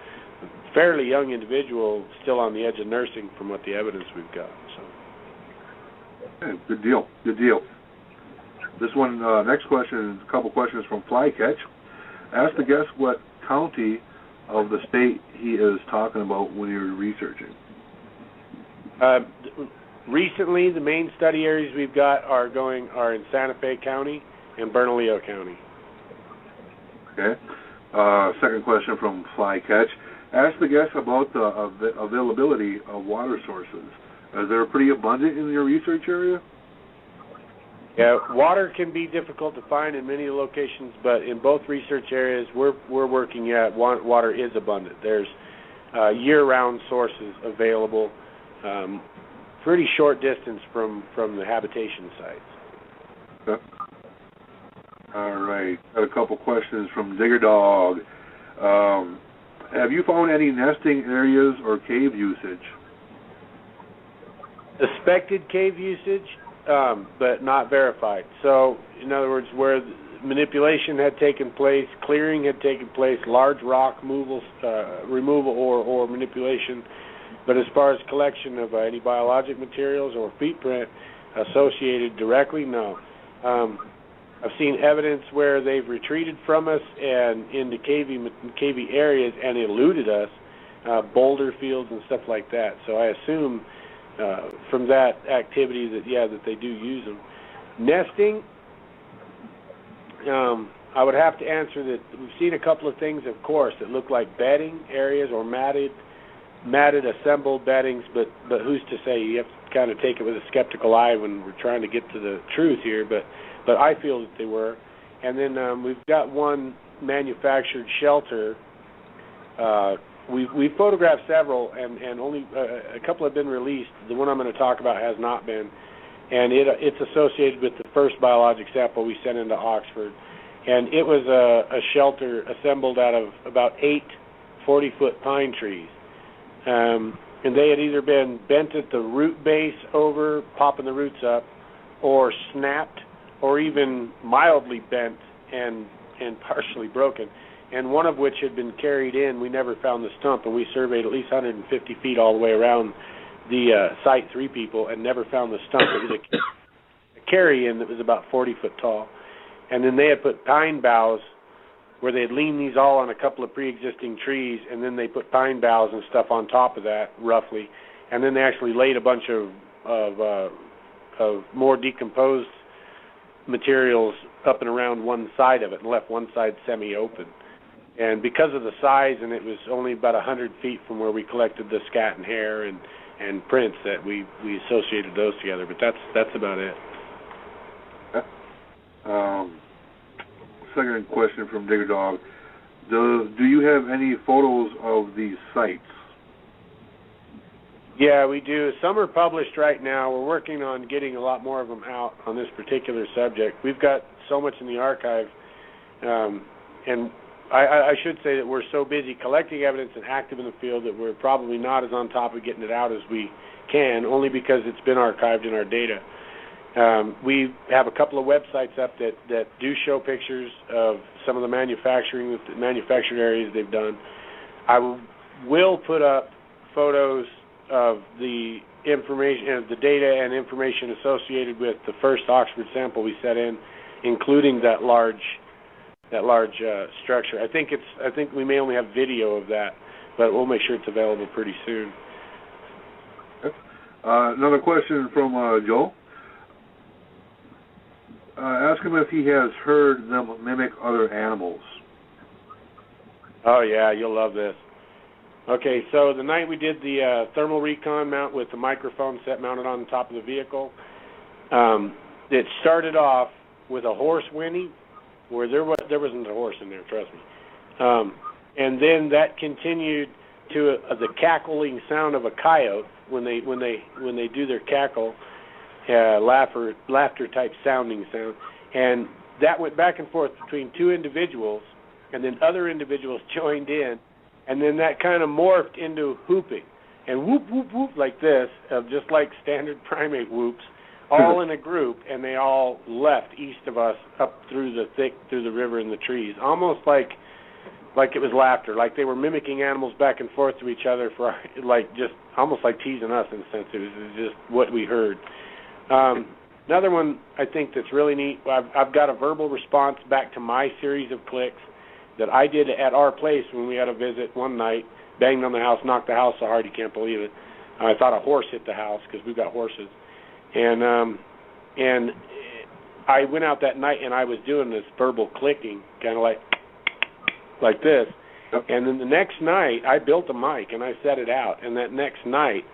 fairly young individual, still on the edge of nursing from what the evidence we've got. So, okay, good deal. This one, next question, a couple questions from Flycatch. Ask the guest what county of the state he is talking about when you're researching. Recently, the main study areas we've got are in Santa Fe County and Bernalillo County. Okay. Second question from Flycatch. Ask the guest about the availability of water sources. Is there pretty abundant in your research area? Yeah, water can be difficult to find in many locations, but in both research areas we're working at, water is abundant. There's year-round sources available, pretty short distance from the habitation sites. Okay. All right. Got a couple questions from Digger Dog. Have you found any nesting areas or cave usage? Suspected cave usage, but not verified. So, in other words, where manipulation had taken place, clearing had taken place, large rock removal or manipulation. But as far as collection of any biologic materials or footprint associated directly, no. I've seen evidence where they've retreated from us and into cavey areas and eluded us, boulder fields and stuff like that. So I assume from that activity that they do use them. Nesting, I would have to answer that we've seen a couple of things, of course, that look like bedding areas or matted assembled beddings, but who's to say? You have to kind of take it with a skeptical eye when we're trying to get to the truth here, but I feel that they were. And then we've got one manufactured shelter. We photographed several, and only a couple have been released. The one I'm going to talk about has not been, and it's associated with the first biologic sample we sent into Oxford. And it was a shelter assembled out of about 8 40-foot pine trees. And they had either been bent at the root base over, popping the roots up, or snapped, or even mildly bent and partially broken. And one of which had been carried in. We never found the stump, and we surveyed at least 150 feet all the way around the site, 3 people, and never found the stump. It was a carry-in that was about 40 foot tall. And then they had put pine boughs where they had leaned these all on a couple of pre-existing trees, and then they put pine boughs and stuff on top of that, roughly. And then they actually laid a bunch of more decomposed materials up and around one side of it and left one side semi-open. And because of the size, and it was only about 100 feet from where we collected the scat and hair and prints, that we associated those together. But that's about it. Second question from Digger Dog. Do you have any photos of these sites? Yeah, we do. Some are published right now. We're working on getting a lot more of them out on this particular subject. We've got so much in the archive, and I should say that we're so busy collecting evidence and active in the field that we're probably not as on top of getting it out as we can, only because it's been archived in our data. We have a couple of websites up that do show pictures of some of the manufactured areas they've done. I will put up photos of the information, the data and information associated with the first Oxford sample we set in, including that large structure. I think we may only have video of that, but we'll make sure it's available pretty soon. Another question from Joel. Ask him if he has heard them mimic other animals. Oh, yeah, you'll love this. Okay, so the night we did the thermal recon mount with the microphone set mounted on the top of the vehicle, it started off with a horse whinny, where there wasn't a horse in there, trust me. And then that continued to the cackling sound of a coyote when they do their cackle. Laughter type sounding sound, and that went back and forth between 2 individuals, and then other individuals joined in, and then that kind of morphed into whooping, and whoop whoop whoop like this, just like standard primate whoops, all in a group, and they all left east of us up through the river and the trees, almost like it was laughter, like they were mimicking animals back and forth to each other for just almost like teasing us in a sense. It was just what we heard. Another one I think that's really neat, I've got a verbal response back to my series of clicks that I did at our place when we had a visit one night, banged on the house, knocked the house so hard you can't believe it. I thought a horse hit the house because we've got horses. And I went out that night and I was doing this verbal clicking, kind of like this. And then the next night, I built a mic and I set it out. And that next night,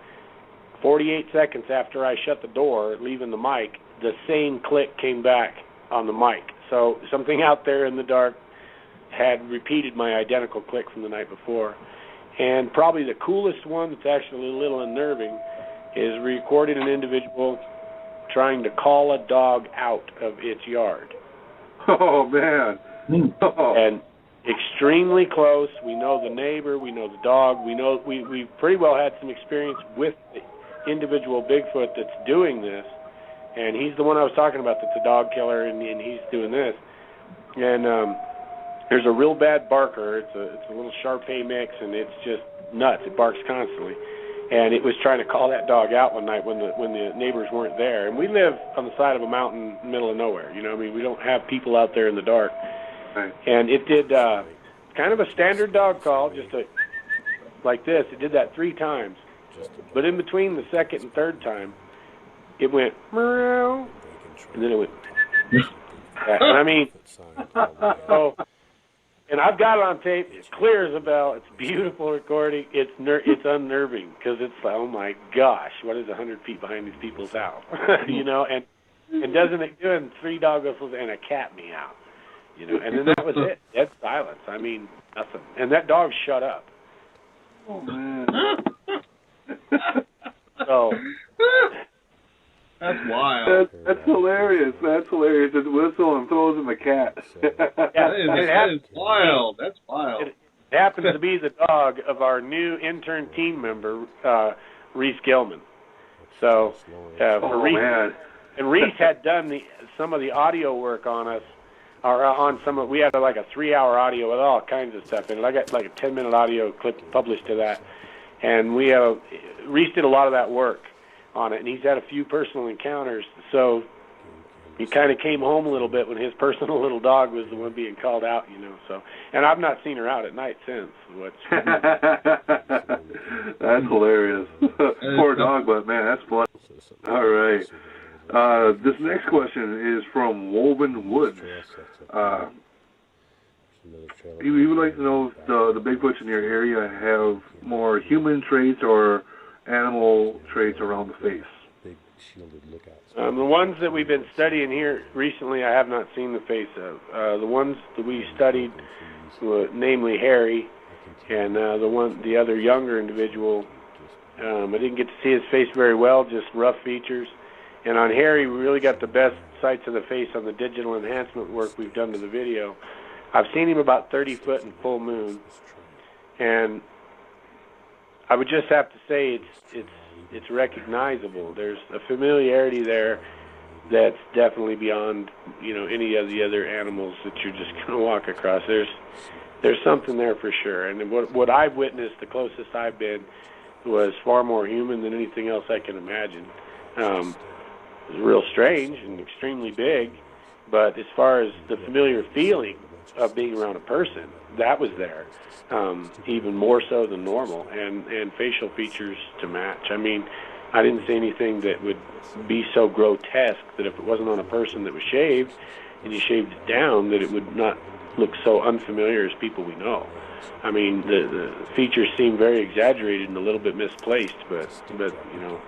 48 seconds after I shut the door, leaving the mic, the same click came back on the mic. So something out there in the dark had repeated my identical click from the night before. And probably the coolest one that's actually a little unnerving is recording an individual trying to call a dog out of its yard. Oh, man. Oh. And extremely close. We know the neighbor. We know the dog. We pretty well had some experience with the individual Bigfoot that's doing this. And he's the one I was talking about that's a dog killer, and he's doing this. And there's a real bad barker. It's a little Shar-Pei mix, and it's just nuts. It barks constantly. And it was trying to call that dog out one night when the neighbors weren't there. And we live on the side of a mountain, middle of nowhere. You know, I mean, we don't have people out there in the dark. Right. And it did kind of a standard dog call, just like this. It did that 3 times. But in between the second and third time, it went meow, and then it went. And I mean, so, and I've got it on tape. It's clear as a bell. It's beautiful recording. It's unnerving because it's like, oh my gosh, what is 100 feet behind these people's house? You know, and doesn't it doing 3 dog whistles and a cat meow? You know, and then that was it. Dead silence. I mean, nothing. And that dog shut up. Oh man. So. That's wild. That's hilarious. That's hilarious. Just whistle and throws in the cat. That is wild. That's wild. It happens to be the dog of our new intern team member, Reese Gilman. So, for Reese, man. And Reese had done some of the audio work on us, or on some of. We had like a 3-hour audio with all kinds of stuff in it. I got like a 10-minute audio clip published to that, and Reese did a lot of that work on it, and he's had a few personal encounters, so he kind of came home a little bit when his personal little dog was the one being called out, you know. So, and I've not seen her out at night since. That's hilarious. Poor dog, but man, that's fun. All right. This next question is from Woven Woods. He would like to know if the Bigfoots in your area have more human traits or animal traits around the face. The ones that we've been studying here recently, I have not seen the face of. The ones that we studied, namely Harry, and the other younger individual, I didn't get to see his face very well, just rough features. And on Harry, we really got the best sights of the face on the digital enhancement work we've done to the video. I've seen him about 30 foot in full moon, and I would just have to say it's recognizable. There's a familiarity there that's definitely beyond, you know, any of the other animals that you're just going to walk across. There's something there for sure. And what I've witnessed, the closest I've been, was far more human than anything else I can imagine. It was real strange and extremely big, but as far as the familiar feeling of being around a person, that was there, even more so than normal, and facial features to match. I mean, I didn't see anything that would be so grotesque that if it wasn't on a person that was shaved, and you shaved it down, that it would not look so unfamiliar as people we know. I mean, the features seem very exaggerated and a little bit misplaced, but you know,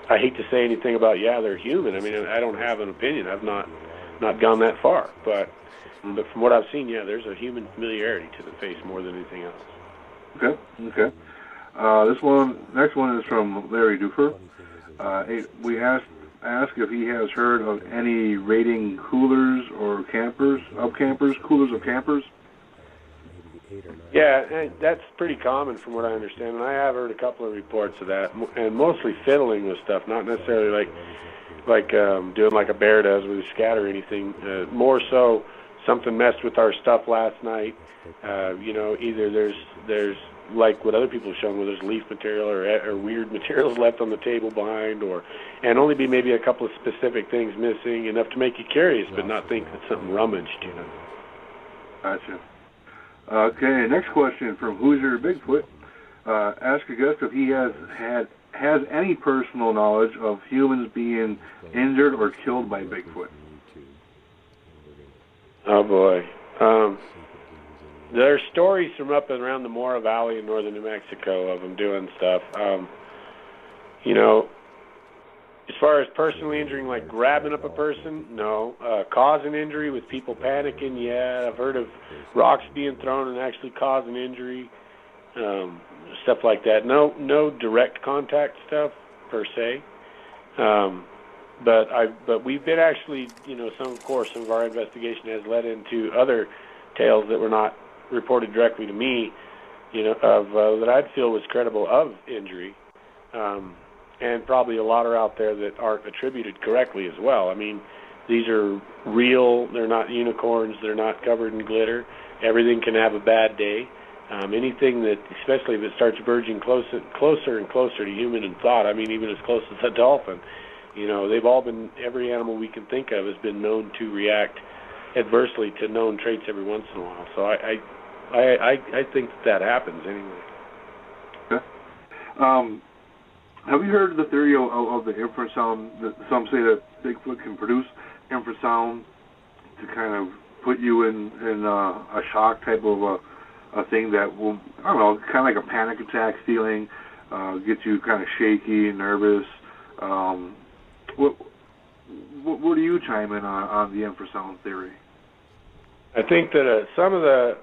I hate to say anything about, they're human. I mean, I don't have an opinion. I've not gone that far, but from what I've seen, there's a human familiarity to the face more than anything else. Okay. Next one is from Larry Dufer. We ask if he has heard of any raiding coolers or campers, coolers of campers. Yeah, that's pretty common from what I understand, and I have heard a couple of reports of that, and mostly fiddling with stuff, not necessarily like doing like a bear does with a scat or anything. More so, something messed with our stuff last night. You know, either there's like what other people have shown, where there's leaf material or weird materials left on the table behind, and only be maybe a couple of specific things missing, enough to make you curious, but not think that something rummaged, you know. Gotcha. Okay, next question from Hoosier Bigfoot. ask a guest if he has any personal knowledge of humans being injured or killed by Bigfoot. Oh boy. There are stories from up and around the Mora Valley in northern New Mexico of them doing stuff. You know, as far as personally injuring, like grabbing up a person, no. Causing injury with people panicking, yeah. I've heard of rocks being thrown and actually causing injury, stuff like that. No direct contact stuff per se. But we've been actually, you know, some of our investigation has led into other tales that were not reported directly to me, you know, of that I'd feel was credible of injury. And probably a lot are out there that aren't attributed correctly as well. I mean, these are real. They're not unicorns. They're not covered in glitter. Everything can have a bad day. Anything that, especially if it starts verging closer and closer to human in thought, I mean, even as close as a dolphin, you know, every animal we can think of has been known to react adversely to known traits every once in a while. So I think that happens anyway. Okay. Have you heard the theory of the infrasound? That some say that Bigfoot can produce infrasound to kind of put you in a shock type of a thing that will, I don't know, kind of like a panic attack feeling, get you kind of shaky, nervous. What do you chime in on the infrasound theory? I think that some of the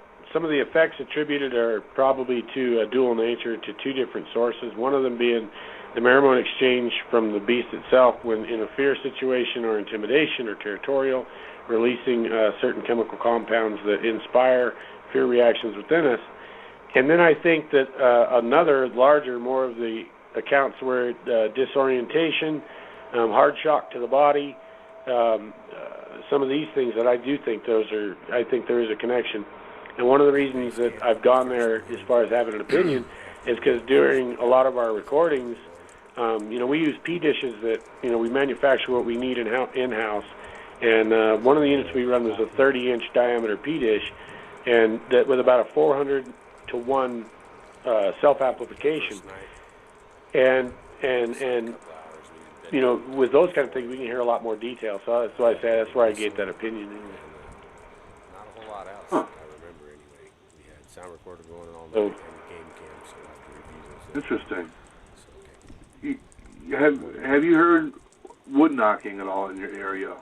effects attributed are probably to a dual nature, to two different sources. One of them being the pheromone exchange from the beast itself when in a fear situation or intimidation or territorial, releasing certain chemical compounds that inspire fear reactions within us. And then I think that another larger, more of the accounts where disorientation, hard shock to the body, some of these things that I do think I think there is a connection. And one of the reasons that I've gone there as far as having an opinion is because during a lot of our recordings, you know, we use P dishes that, you know, we manufacture what we need in-house. And one of the units we run was a 30-inch diameter P dish, and that with about a 400-to-1 self-amplification. And you know, with those kind of things, we can hear a lot more detail. So that's why I say that's where I get that opinion. Anyway. Not a whole lot else. I remember anyway. We had sound recorder going on and the game cam, so I have to review those. Interesting. Have you heard wood knocking at all in your area?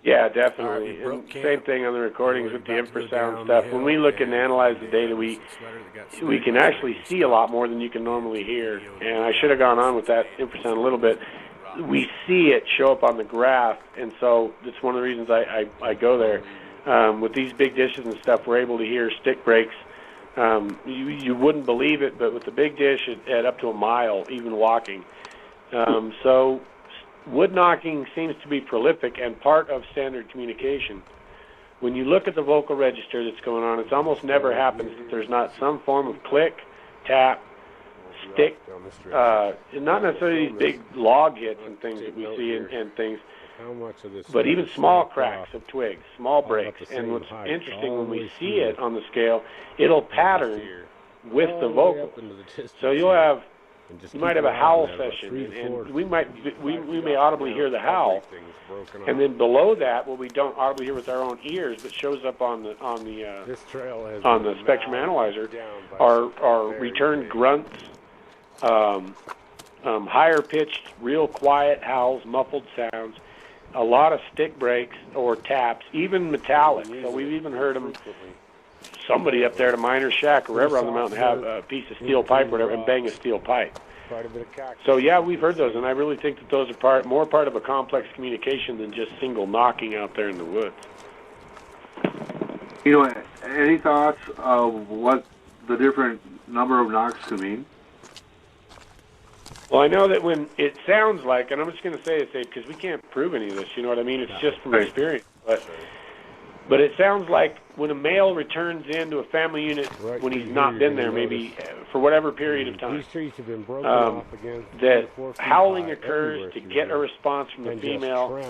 Yeah, definitely. And same thing on the recordings with the infrasound stuff. When we look and analyze the data, we can actually see a lot more than you can normally hear. And I should have gone on with that infrasound a little bit. We see it show up on the graph, and so that's one of the reasons I go there. With these big dishes and stuff, we're able to hear stick breaks. You wouldn't believe it, but with the big dish, at up to a mile, even walking. So wood knocking seems to be prolific and part of standard communication. When you look at the vocal register that's going on, it almost never happens that there's not some form of click, tap, stick, not necessarily these big log hits and things that we see and things, but even small cracks of twigs, small breaks. And what's interesting, when we see it on the scale, it'll pattern with the vocal. So you might have a howl session, and we may audibly hear the howl, and then below that, what we don't audibly hear with our own ears, but shows up on the spectrum analyzer, are return grunts, higher pitched, real quiet howls, muffled sounds, a lot of stick breaks or taps, even metallic. So we've even heard them. Somebody up there at a miner's shack or wherever on the mountain have a piece of steel pipe or whatever and bang a steel pipe. So yeah, we've heard those, and I really think that those are more part of a complex communication than just single knocking out there in the woods. You know, any thoughts of what the different number of knocks could mean? Well, I know that when it sounds like, and I'm just going to say it, because we can't prove any of this, you know what I mean? It's just from experience. But it sounds like when a male returns into a family unit when he's not been there, maybe for whatever period of time, that howling occurs to get a response from the female,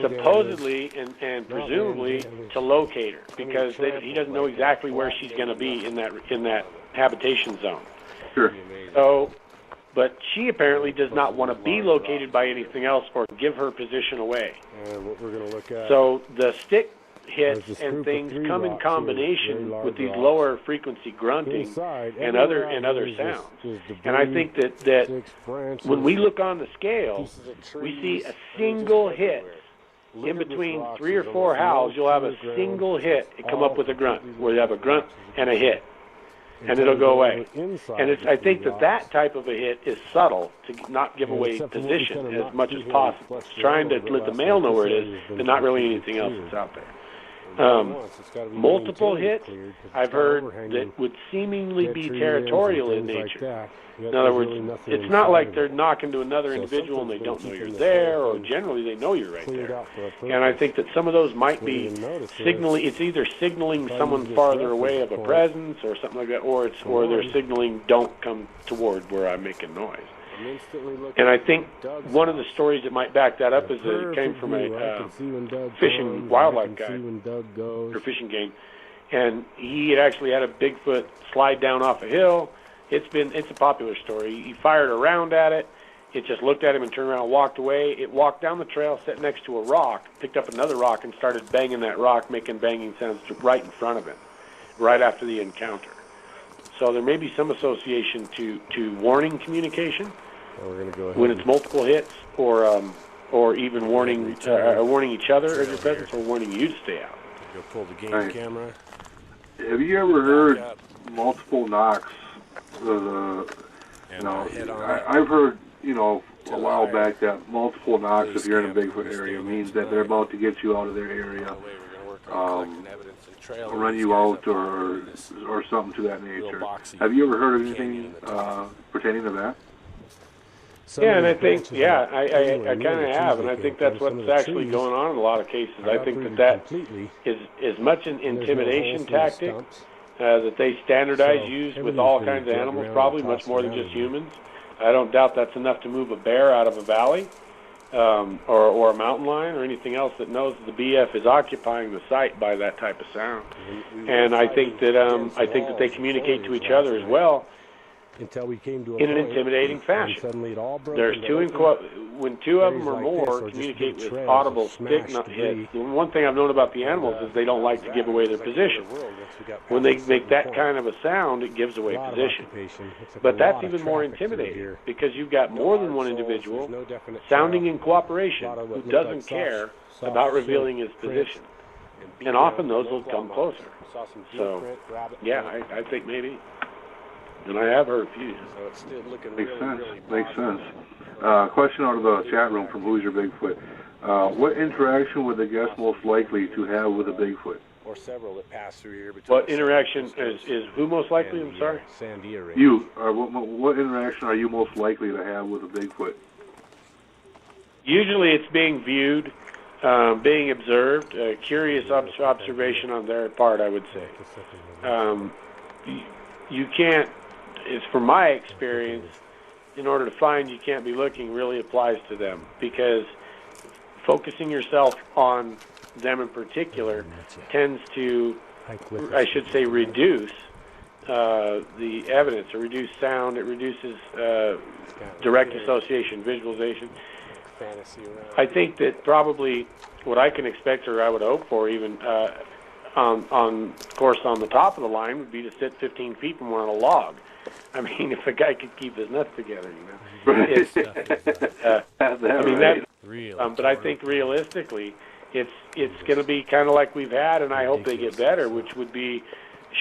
supposedly and presumably to locate her, because he doesn't know exactly where she's going to be in that habitation zone. Sure. So, but she apparently does not want to be located by anything else or give her position away. What we're going to look at. So the stick hits and things come in combination with these lower frequency grunting and other sounds. And I think that when we look on the scale, we see a single hit. In between 3 or 4 howls, you'll have a single hit and come up with a grunt, where you have a grunt and a hit, and it'll go away. And I think that type of a hit is subtle to not give away position as much as possible. It's trying to let the male know where it is, but not really anything else that's out there. Multiple hits, I've heard, that would seemingly be territorial in nature. In other words, it's not like they're knocking to another individual and they don't know you're there, or generally they know you're right there. And I think that some of those might be signaling. It's either signaling someone farther away of a presence or something like that, or they're signaling don't come toward where I'm making noise. And I think one of the stories that might back that up is that it came from a fishing wildlife guy or fishing game, and he had actually had a Bigfoot slide down off a hill. It's a popular story. He fired a round at it. It just looked at him and turned around and walked away. It walked down the trail, sat next to a rock, picked up another rock, and started banging that rock, making banging sounds right in front of him, right after the encounter. So there may be some association to warning communication when it's multiple hits, or even warning each other of your presence, or warning you to stay out. Go pull the game camera. Have you ever heard multiple knocks? I've heard, a while back that multiple knocks, if you're in a Bigfoot area, means that they're about to get you out of their area, run you out, or something to that nature. Have you ever heard of anything pertaining to that? Yeah, and I think, I kind of have, and I think that's what's actually going on in a lot of cases. I think that is as much an intimidation tactic that they standardize, use with all kinds of animals, probably much more than just humans. I don't doubt that's enough to move a bear out of a valley or a mountain lion or anything else that knows that the BF is occupying the site by that type of sound. And I think that they communicate to each other as well until we came to in an intimidating fashion. There's when two of them or more communicate with audible stick hits. The one thing I've known about the animals is they don't like to give away their position. When they make that kind of a sound, it gives away position. But that's even more intimidating because you've got more than one individual sounding in cooperation who doesn't care about revealing his position. And often those will come closer. So, yeah, I think maybe. And I have heard a few. So it's still looking Makes sense. Question out of the chat room from Who's Your Bigfoot. What interaction would the guest most likely to have with a Bigfoot? Or several that pass through here. What interaction is who most likely? I'm sorry? You. What interaction are you most likely to have with a Bigfoot? Usually it's being viewed, being observed, curious observation on their part, I would say. You can't, it's from my experience, in order to find you can't be looking really applies to them, because focusing yourself on them in particular tends to, I should say, reduce the evidence, or reduce sound. It reduces direct association, visualization. I think that probably what I can expect, or I would hope for even, on course on the top of the line would be to sit 15 feet from one on a log. I mean, if a guy could keep his nuts together, It's, but I think realistically, it's going to be kind of like we've had, and I hope they get better, which would be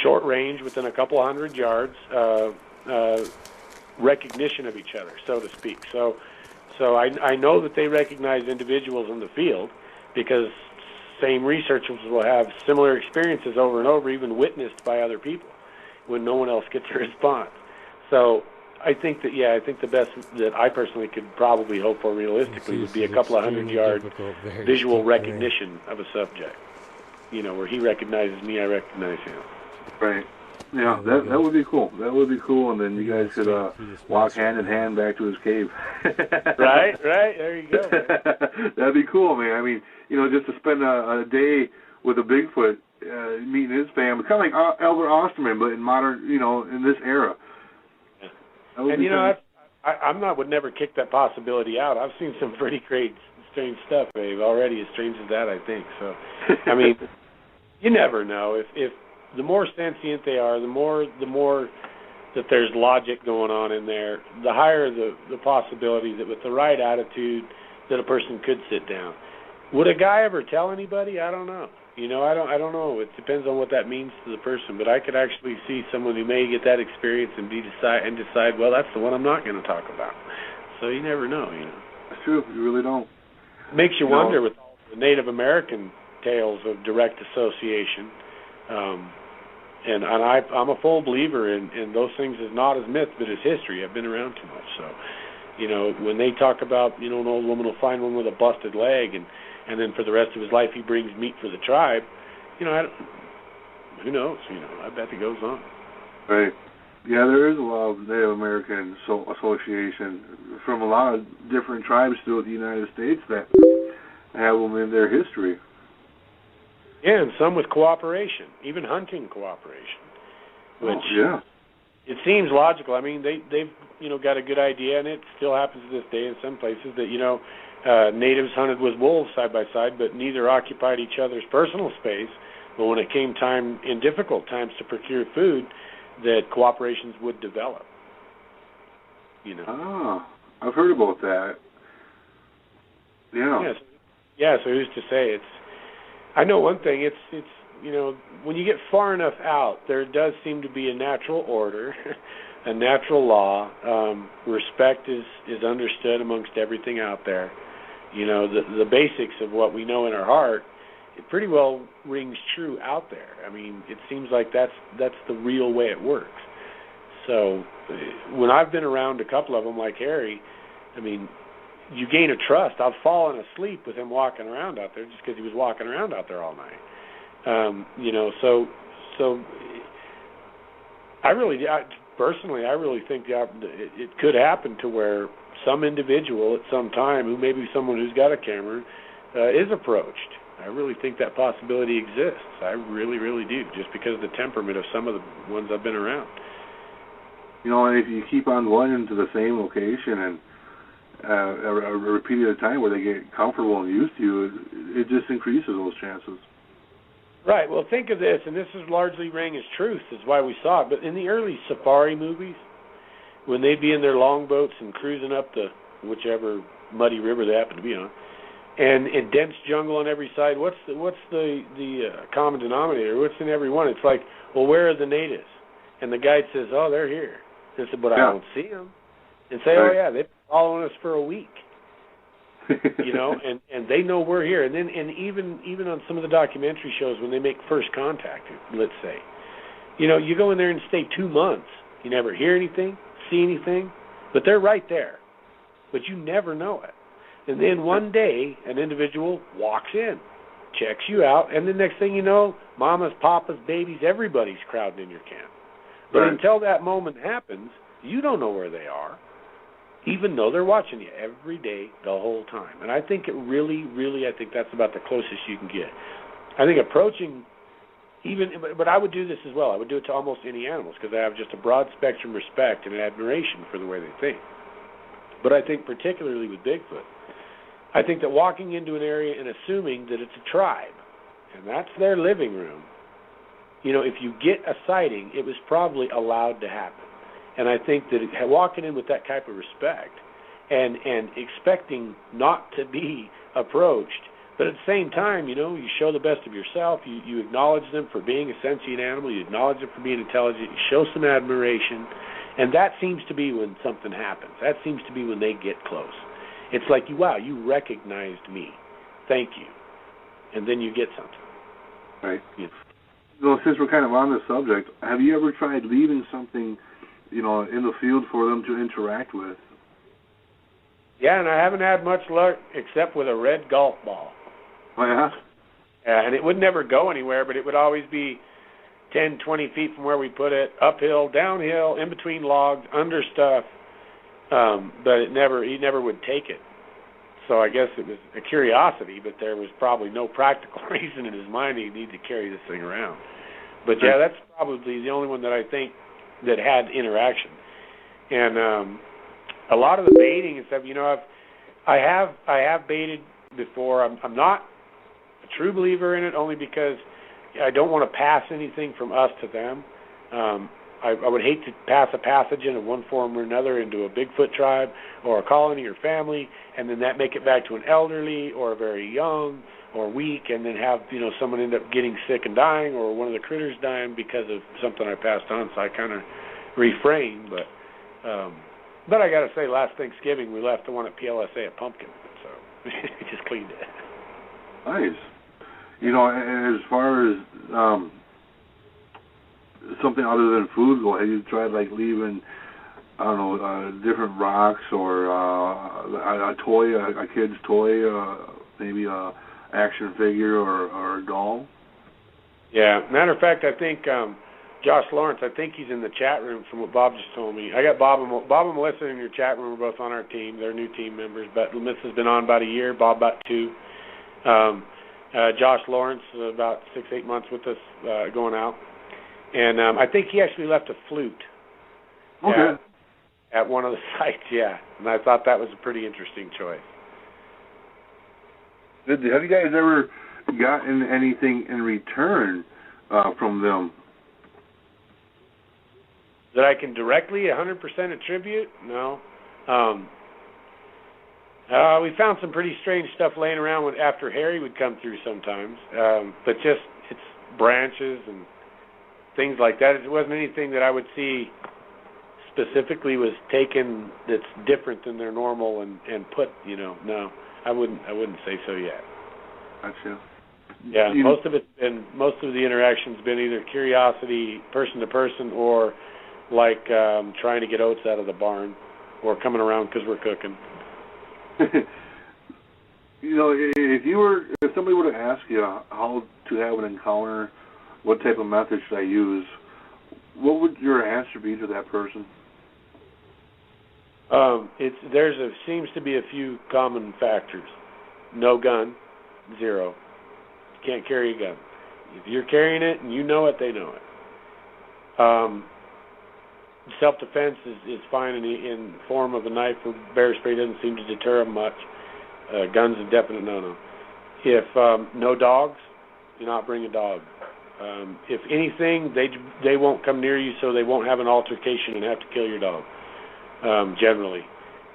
short range within a couple 100 yards, recognition of each other, so to speak. So I know that they recognize individuals in the field because same researchers will have similar experiences over and over, even witnessed by other people when no one else gets a response. So I think that, I think the best that I personally could probably hope for realistically would be a couple of 100-yard visual recognition of a subject, where he recognizes me, I recognize him. Right. Yeah, that would be cool. That would be cool, and then you guys could walk hand in hand back to his cave. Right. There you go. That'd be cool, man. I mean, just to spend a day with a Bigfoot, meeting his family, kind of like Albert Osterman, but in modern, in this era. Yeah. And I would never kick that possibility out. I've seen some pretty great, strange stuff, Abe, already, as strange as that, I think. So, I mean, you never know. If the more sentient they are, the more that there's logic going on in there, the higher the possibility that with the right attitude that a person could sit down. Would a guy ever tell anybody? I don't know. I don't know. It depends on what that means to the person. But I could actually see someone who may get that experience and decide, well, that's the one I'm not going to talk about. So you never know. That's true. You really don't. It makes you wonder with all the Native American tales of direct association. And I'm a full believer in those things as not as myth, but as history. I've been around too much. So, when they talk about, an old woman will find one with a busted leg, and then for the rest of his life he brings meat for the tribe, who knows? I bet it goes on. Right. Yeah, there is a lot of Native American association from a lot of different tribes throughout the United States that have them in their history. Yeah, and some with cooperation, even hunting cooperation. Which it seems logical. I mean, they've got a good idea, and it still happens to this day in some places that natives hunted with wolves side by side, but neither occupied each other's personal space. But when it came time in difficult times to procure food, that cooperations would develop. I've heard about that. Yeah. Yeah. So who's to say? I know one thing. It's when you get far enough out, there does seem to be a natural order, a natural law. Respect is understood amongst everything out there. The basics of what we know in our heart, it pretty well rings true out there. I mean, it seems like that's the real way it works. So when I've been around a couple of them, like Harry, I mean, you gain a trust. I've fallen asleep with him walking around out there just because he was walking around out there all night. So personally, I really think it could happen to where some individual at some time, who may be someone who's got a camera, is approached. I really think that possibility exists. I really, really do, just because of the temperament of some of the ones I've been around. If you keep on going into the same location and a repeated time where they get comfortable and used to you, it just increases those chances. Right. Well, think of this, and this is largely rang as truth, is why we saw it. But in the early safari movies, when they'd be in their longboats and cruising up the whichever muddy river they happen to be on, and in dense jungle on every side, what's the common denominator? What's in every one? It's like, well, where are the natives? And the guide says, oh, they're here. And said, but I don't see them. And say, oh yeah, they've been following us for a week. And they know we're here. And then, even on some of the documentary shows, when they make first contact, let's say, you go in there and stay 2 months. You never hear anything, see anything, but they're right there. But you never know it. And then one day, an individual walks in, checks you out, and the next thing you know, mamas, papas, babies, everybody's crowding in your camp. But until that moment happens, you don't know where they are, even though they're watching you every day, the whole time. And I think it really, really, I think that's about the closest you can get. I think approaching but I would do this as well. I would do it to almost any animals, because I have just a broad spectrum respect and admiration for the way they think. But I think particularly with Bigfoot, I think that walking into an area and assuming that it's a tribe, and that's their living room, if you get a sighting, it was probably allowed to happen. And I think that walking in with that type of respect and expecting not to be approached, but at the same time, you show the best of yourself, you acknowledge them for being a sentient animal, you acknowledge them for being intelligent, you show some admiration, and that seems to be when something happens. That seems to be when they get close. It's like, wow, you recognized me. Thank you. And then you get something. Right. Well, since we're kind of on this subject, have you ever tried leaving something, in the field for them to interact with? Yeah, and I haven't had much luck except with a red golf ball. Oh, yeah? And it would never go anywhere, but it would always be 10, 20 feet from where we put it, uphill, downhill, in between logs, under stuff. But he never would take it. So I guess it was a curiosity, but there was probably no practical reason in his mind he needed to carry this thing around. But yeah, that's probably the only one that I think that had interaction. And a lot of the baiting and stuff, you know, I have baited before. I'm not a true believer in it, only because I don't want to pass anything from us to them. I would hate to pass a pathogen of one form or another into a Bigfoot tribe or a colony or family, and then that make it back to an elderly or a very young or weak, and then have, you know, someone end up getting sick and dying, or one of the critters dying because of something I passed on. So I kind of refrain. But I got to say, last Thanksgiving we left the one at PLSA at Pumpkin, so we just cleaned it. Nice. You know, as far as something other than food go, have you tried like leaving, I don't know, different rocks or a toy, a kid's toy, maybe a action figure or a doll? Yeah. Matter of fact, I think Josh Lawrence, I think he's in the chat room from what Bob just told me. I got Bob and Melissa in your chat room. We're both on our team. They're new team members, but Melissa's been on about a year, Bob about 2. Josh Lawrence, about 6-8 months with us going out. And I think he actually left a flute at one of the sites, yeah. And I thought that was a pretty interesting choice. Have you guys ever gotten anything in return from them? That I can directly 100% attribute? No. We found some pretty strange stuff laying around after Harry would come through sometimes. But just, it's branches and things like that. It wasn't anything that I would see specifically was taken that's different than their normal and put, you know. No, I wouldn't say so yet. Gotcha. Yeah, most of the interaction's been either curiosity, person to person, or like trying to get oats out of the barn, or coming around because we're cooking. You know, if somebody were to ask you how to have an encounter, what type of method should I use, what would your answer be to that person? Seems to be a few common factors. No gun, 0. You can't carry a gun. If you're carrying it and you know it, they know it. Self-defense is fine in the form of a knife or bear spray. Doesn't seem to deter them much. Guns a definite no-no. If no dogs, do not bring a dog. If anything, they won't come near you, so they won't have an altercation and have to kill your dog, generally.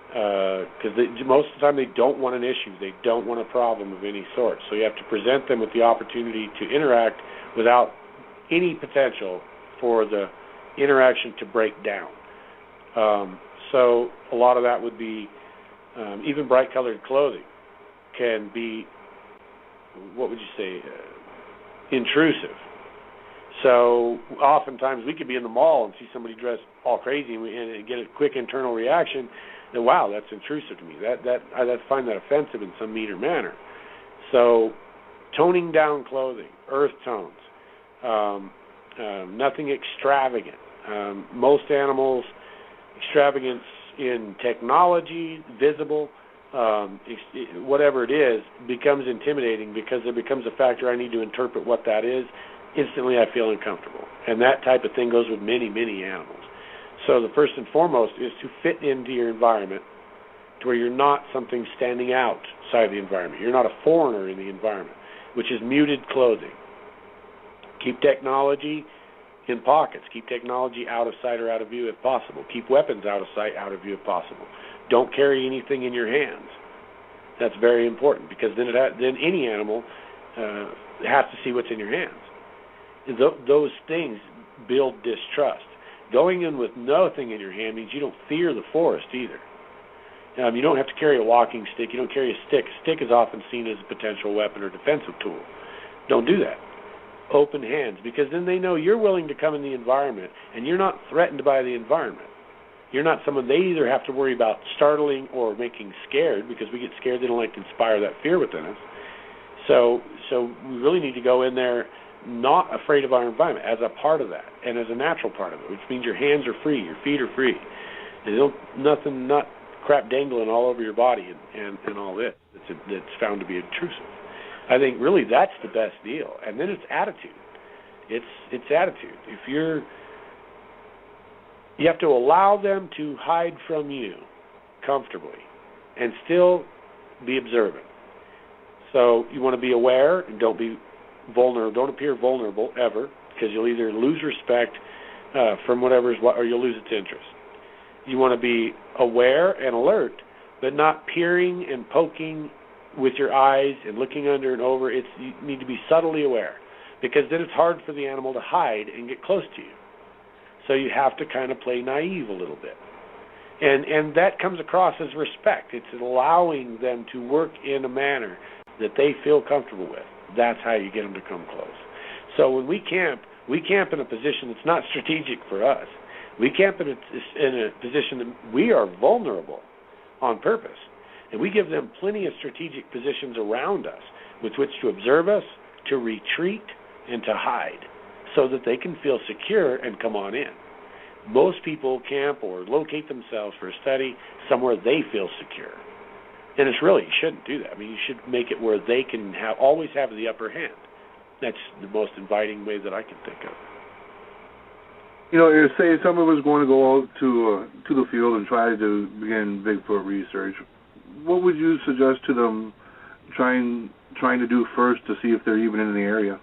Because most of the time they don't want an issue. They don't want a problem of any sort. So you have to present them with the opportunity to interact without any potential for the interaction to break down. So a lot of that would be even bright-colored clothing can be, what would you say, intrusive. So oftentimes we could be in the mall and see somebody dressed all crazy and get a quick internal reaction that, wow, that's intrusive to me. I find that offensive in some mean or manner. So toning down clothing, earth tones, nothing extravagant. Most animals, extravagance in technology, visible, whatever it is, becomes intimidating because there becomes a factor I need to interpret what that is. Instantly I feel uncomfortable. And that type of thing goes with many, many animals. So the first and foremost is to fit into your environment to where you're not something standing outside the environment. You're not a foreigner in the environment, which is muted clothing. Keep technology in pockets. Keep technology out of sight or out of view if possible. Keep weapons out of sight, out of view if possible. Don't carry anything in your hands. That's very important because then any animal has to see what's in your hands. Those things build distrust. Going in with nothing in your hand means you don't fear the forest either. You don't have to carry a walking stick. You don't carry a stick. A stick is often seen as a potential weapon or defensive tool. Don't do that. Open hands, because then they know you're willing to come in the environment and you're not threatened by the environment. You're not someone they either have to worry about startling or making scared, because we get scared. They don't like to inspire that fear within us. So we really need to go in there not afraid of our environment as a part of that and as a natural part of it, which means your hands are free, your feet are free. Not crap dangling all over your body and all this that's found to be intrusive. I think really that's the best deal. And then it's attitude. It's attitude. If you have to allow them to hide from you comfortably and still be observant. So you want to be aware and don't be vulnerable. Don't appear vulnerable ever, because you'll either lose respect from whatever's what, or you'll lose its interest. You want to be aware and alert, but not peering and poking with your eyes and looking under and over. You need to be subtly aware, because then it's hard for the animal to hide and get close to you. So you have to kind of play naive a little bit. And that comes across as respect. It's allowing them to work in a manner that they feel comfortable with. That's how you get them to come close. So when we camp in a position that's not strategic for us. We camp in a position that we are vulnerable on purpose. And we give them plenty of strategic positions around us with which to observe us, to retreat, and to hide, so that they can feel secure and come on in. Most people camp or locate themselves for a study somewhere they feel secure. And it's really, you shouldn't do that. I mean, you should make it where they can always have the upper hand. That's the most inviting way that I can think of. You know, if, say someone was going to go out to the field and try to begin Bigfoot research, what would you suggest to them trying to do first to see if they're even in the area?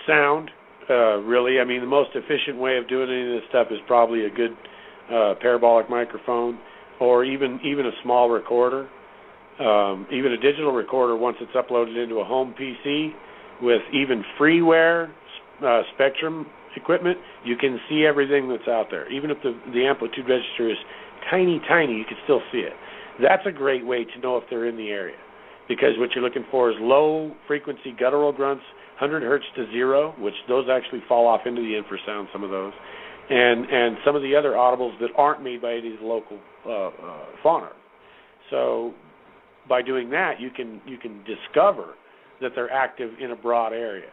Sound, really. I mean, the most efficient way of doing any of this stuff is probably a good parabolic microphone, or even a small recorder. Even a digital recorder, once it's uploaded into a home PC with even freeware spectrum equipment, you can see everything that's out there. Even if the amplitude register is tiny, you can still see it. That's a great way to know if they're in the area, because what you're looking for is low-frequency guttural grunts, 100 hertz to 0, which those actually fall off into the infrasound, some of those, and some of the other audibles that aren't made by any of the local fauna. So by doing that, you can discover that they're active in a broad area.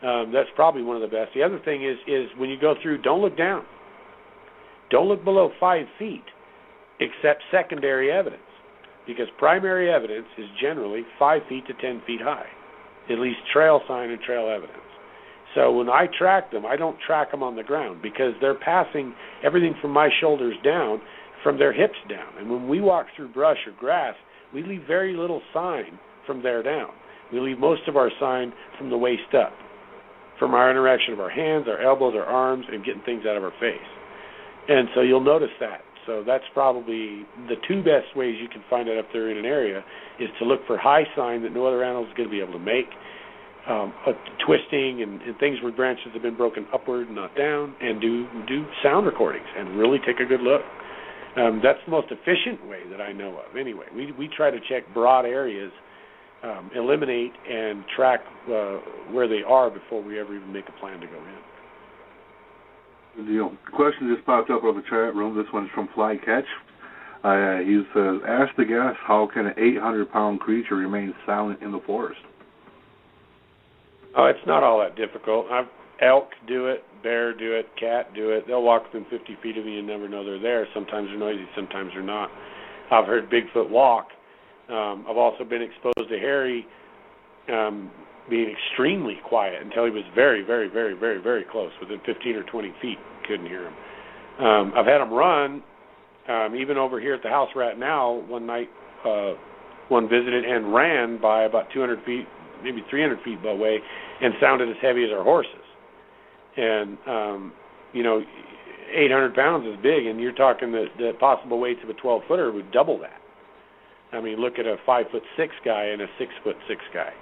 That's probably one of the best. The other thing is when you go through, don't look down. Don't look below 5 feet, except secondary evidence, because primary evidence is generally 5 feet to 10 feet high, at least trail sign and trail evidence. So when I track them, I don't track them on the ground, because they're passing everything from my shoulders down, from their hips down. And when we walk through brush or grass, we leave very little sign from there down. We leave most of our sign from the waist up, from our interaction of our hands, our elbows, our arms, and getting things out of our face. And so you'll notice that. So that's probably the two best ways you can find out if they're in an area, is to look for high sign that no other animal is going to be able to make, twisting and things where branches have been broken upward, not down, and do sound recordings and really take a good look. That's the most efficient way that I know of. Anyway, we try to check broad areas, eliminate and track where they are before we ever even make a plan to go in. Good deal. Question just popped up on the chat room. This one's from Flycatch. He says, ask the guest, how can an 800-pound creature remain silent in the forest? Oh, it's not all that difficult. Elk do it, bear do it, cat do it. They'll walk within 50 feet of you and never know they're there. Sometimes they're noisy, sometimes they're not. I've heard Bigfoot walk. I've also been exposed to Harry being extremely quiet until he was very, very, very, very, very close, within 15 or 20 feet. Couldn't hear him. I've had him run, even over here at the house we're at now. One night, one visited and ran by about 200 feet, maybe 300 feet away, and sounded as heavy as our horses. And, 800 pounds is big, and you're talking the possible weights of a 12-footer would double that. I mean, look at a 5'6" guy and a 6'6" guy,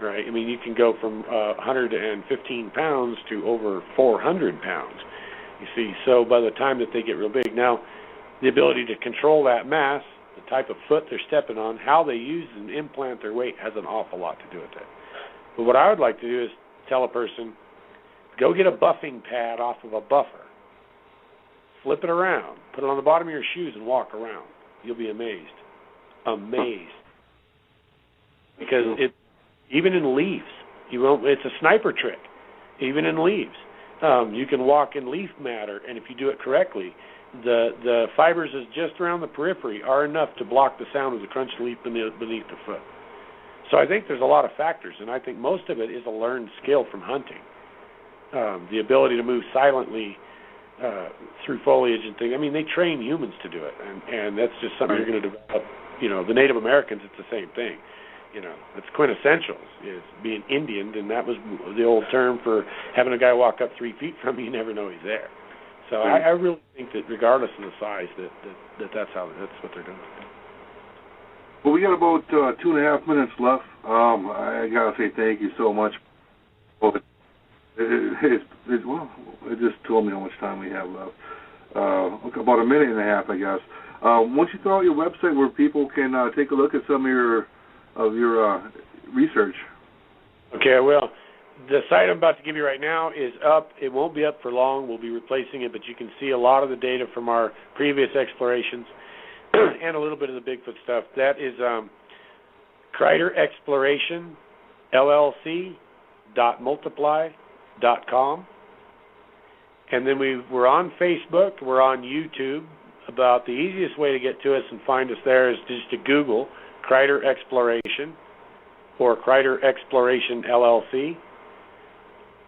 right? I mean, you can go from 115 pounds to over 400 pounds, you see. So by the time that they get real big, now the ability to control that mass, the type of foot they're stepping on, how they use and implant their weight has an awful lot to do with it. But what I would like to do is tell a person, go get a buffing pad off of a buffer, flip it around, put it on the bottom of your shoes and walk around. You'll be amazed. Because even in leaves, it's a sniper trick. Even in leaves, you can walk in leaf matter, and if you do it correctly, the fibers is just around the periphery are enough to block the sound of the crunch leaf beneath the foot. So I think there's a lot of factors, and I think most of it is a learned skill from hunting. The ability to move silently through foliage and things. I mean, they train humans to do it, and that's just something you're going to develop. You know, the Native Americans, it's the same thing. You know, it's quintessential, is being Indian, and that was the old term for having a guy walk up 3 feet from you never know he's there. So I really think that regardless of the size, that's what they're doing. Well, we got about 2.5 minutes left. I got to say thank you so much. It just told me how much time we have left. About a minute and a half, I guess. Once you throw out your website where people can take a look at some of your research. Okay, I will. The site I'm about to give you right now is up. It won't be up for long. We'll be replacing it, but you can see a lot of the data from our previous explorations and a little bit of the Bigfoot stuff. That is Kryder Exploration, LLC.multiply.com. And then we're on Facebook. We're on YouTube. About the easiest way to get to us and find us there is just to Google Kryder Exploration or Kryder Exploration LLC.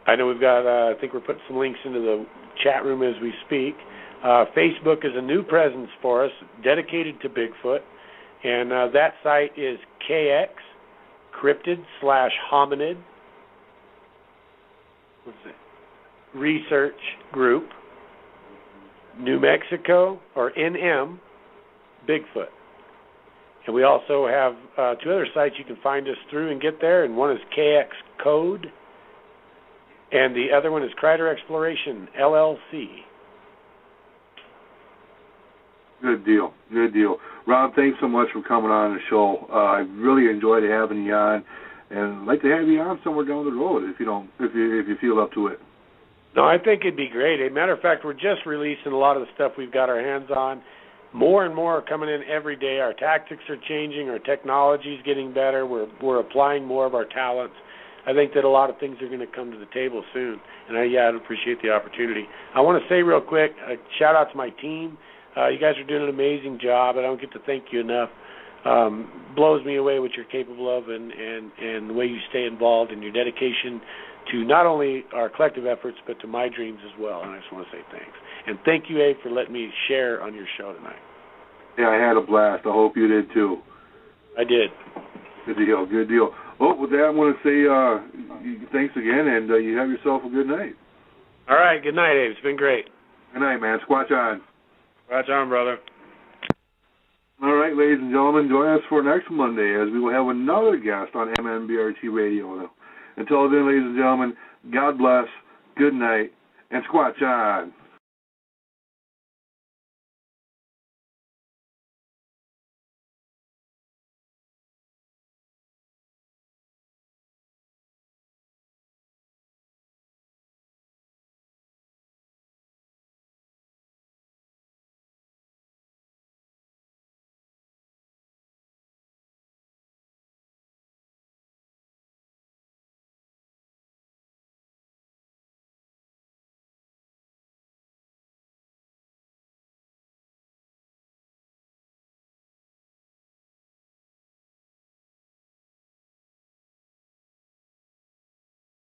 I know we've got, I think we're putting some links into the chat room as we speak. Facebook is a new presence for us, dedicated to Bigfoot, and that site is KX Cryptid/Hominid Research Group, New Mexico, or NM, Bigfoot. And we also have 2 other sites you can find us through and get there, and one is KX Code, and the other one is Kryder Exploration, LLC. Good deal. Good deal. Rob, thanks so much for coming on the show. I really enjoyed having you on, and I'd like to have you on somewhere down the road if you feel up to it. No, I think it'd be great. As a matter of fact, we're just releasing a lot of the stuff we've got our hands on. More and more are coming in every day. Our tactics are changing. Our technology's getting better. We're applying more of our talents. I think that a lot of things are going to come to the table soon, and I'd appreciate the opportunity. I want to say real quick, a shout-out to my team. You guys are doing an amazing job. I don't get to thank you enough. Blows me away what you're capable of and the way you stay involved and your dedication to not only our collective efforts, but to my dreams as well. And I just want to say thanks. And thank you, Abe, for letting me share on your show tonight. Yeah, I had a blast. I hope you did, too. I did. Good deal, good deal. Well, with that, I want to say thanks again, and you have yourself a good night. All right, good night, Abe. It's been great. Good night, man. Squatch on. Squatch on, brother. All right, ladies and gentlemen, join us for next Monday as we will have another guest on MNBRT Radio. Until then, ladies and gentlemen, God bless, good night, and Squatch on.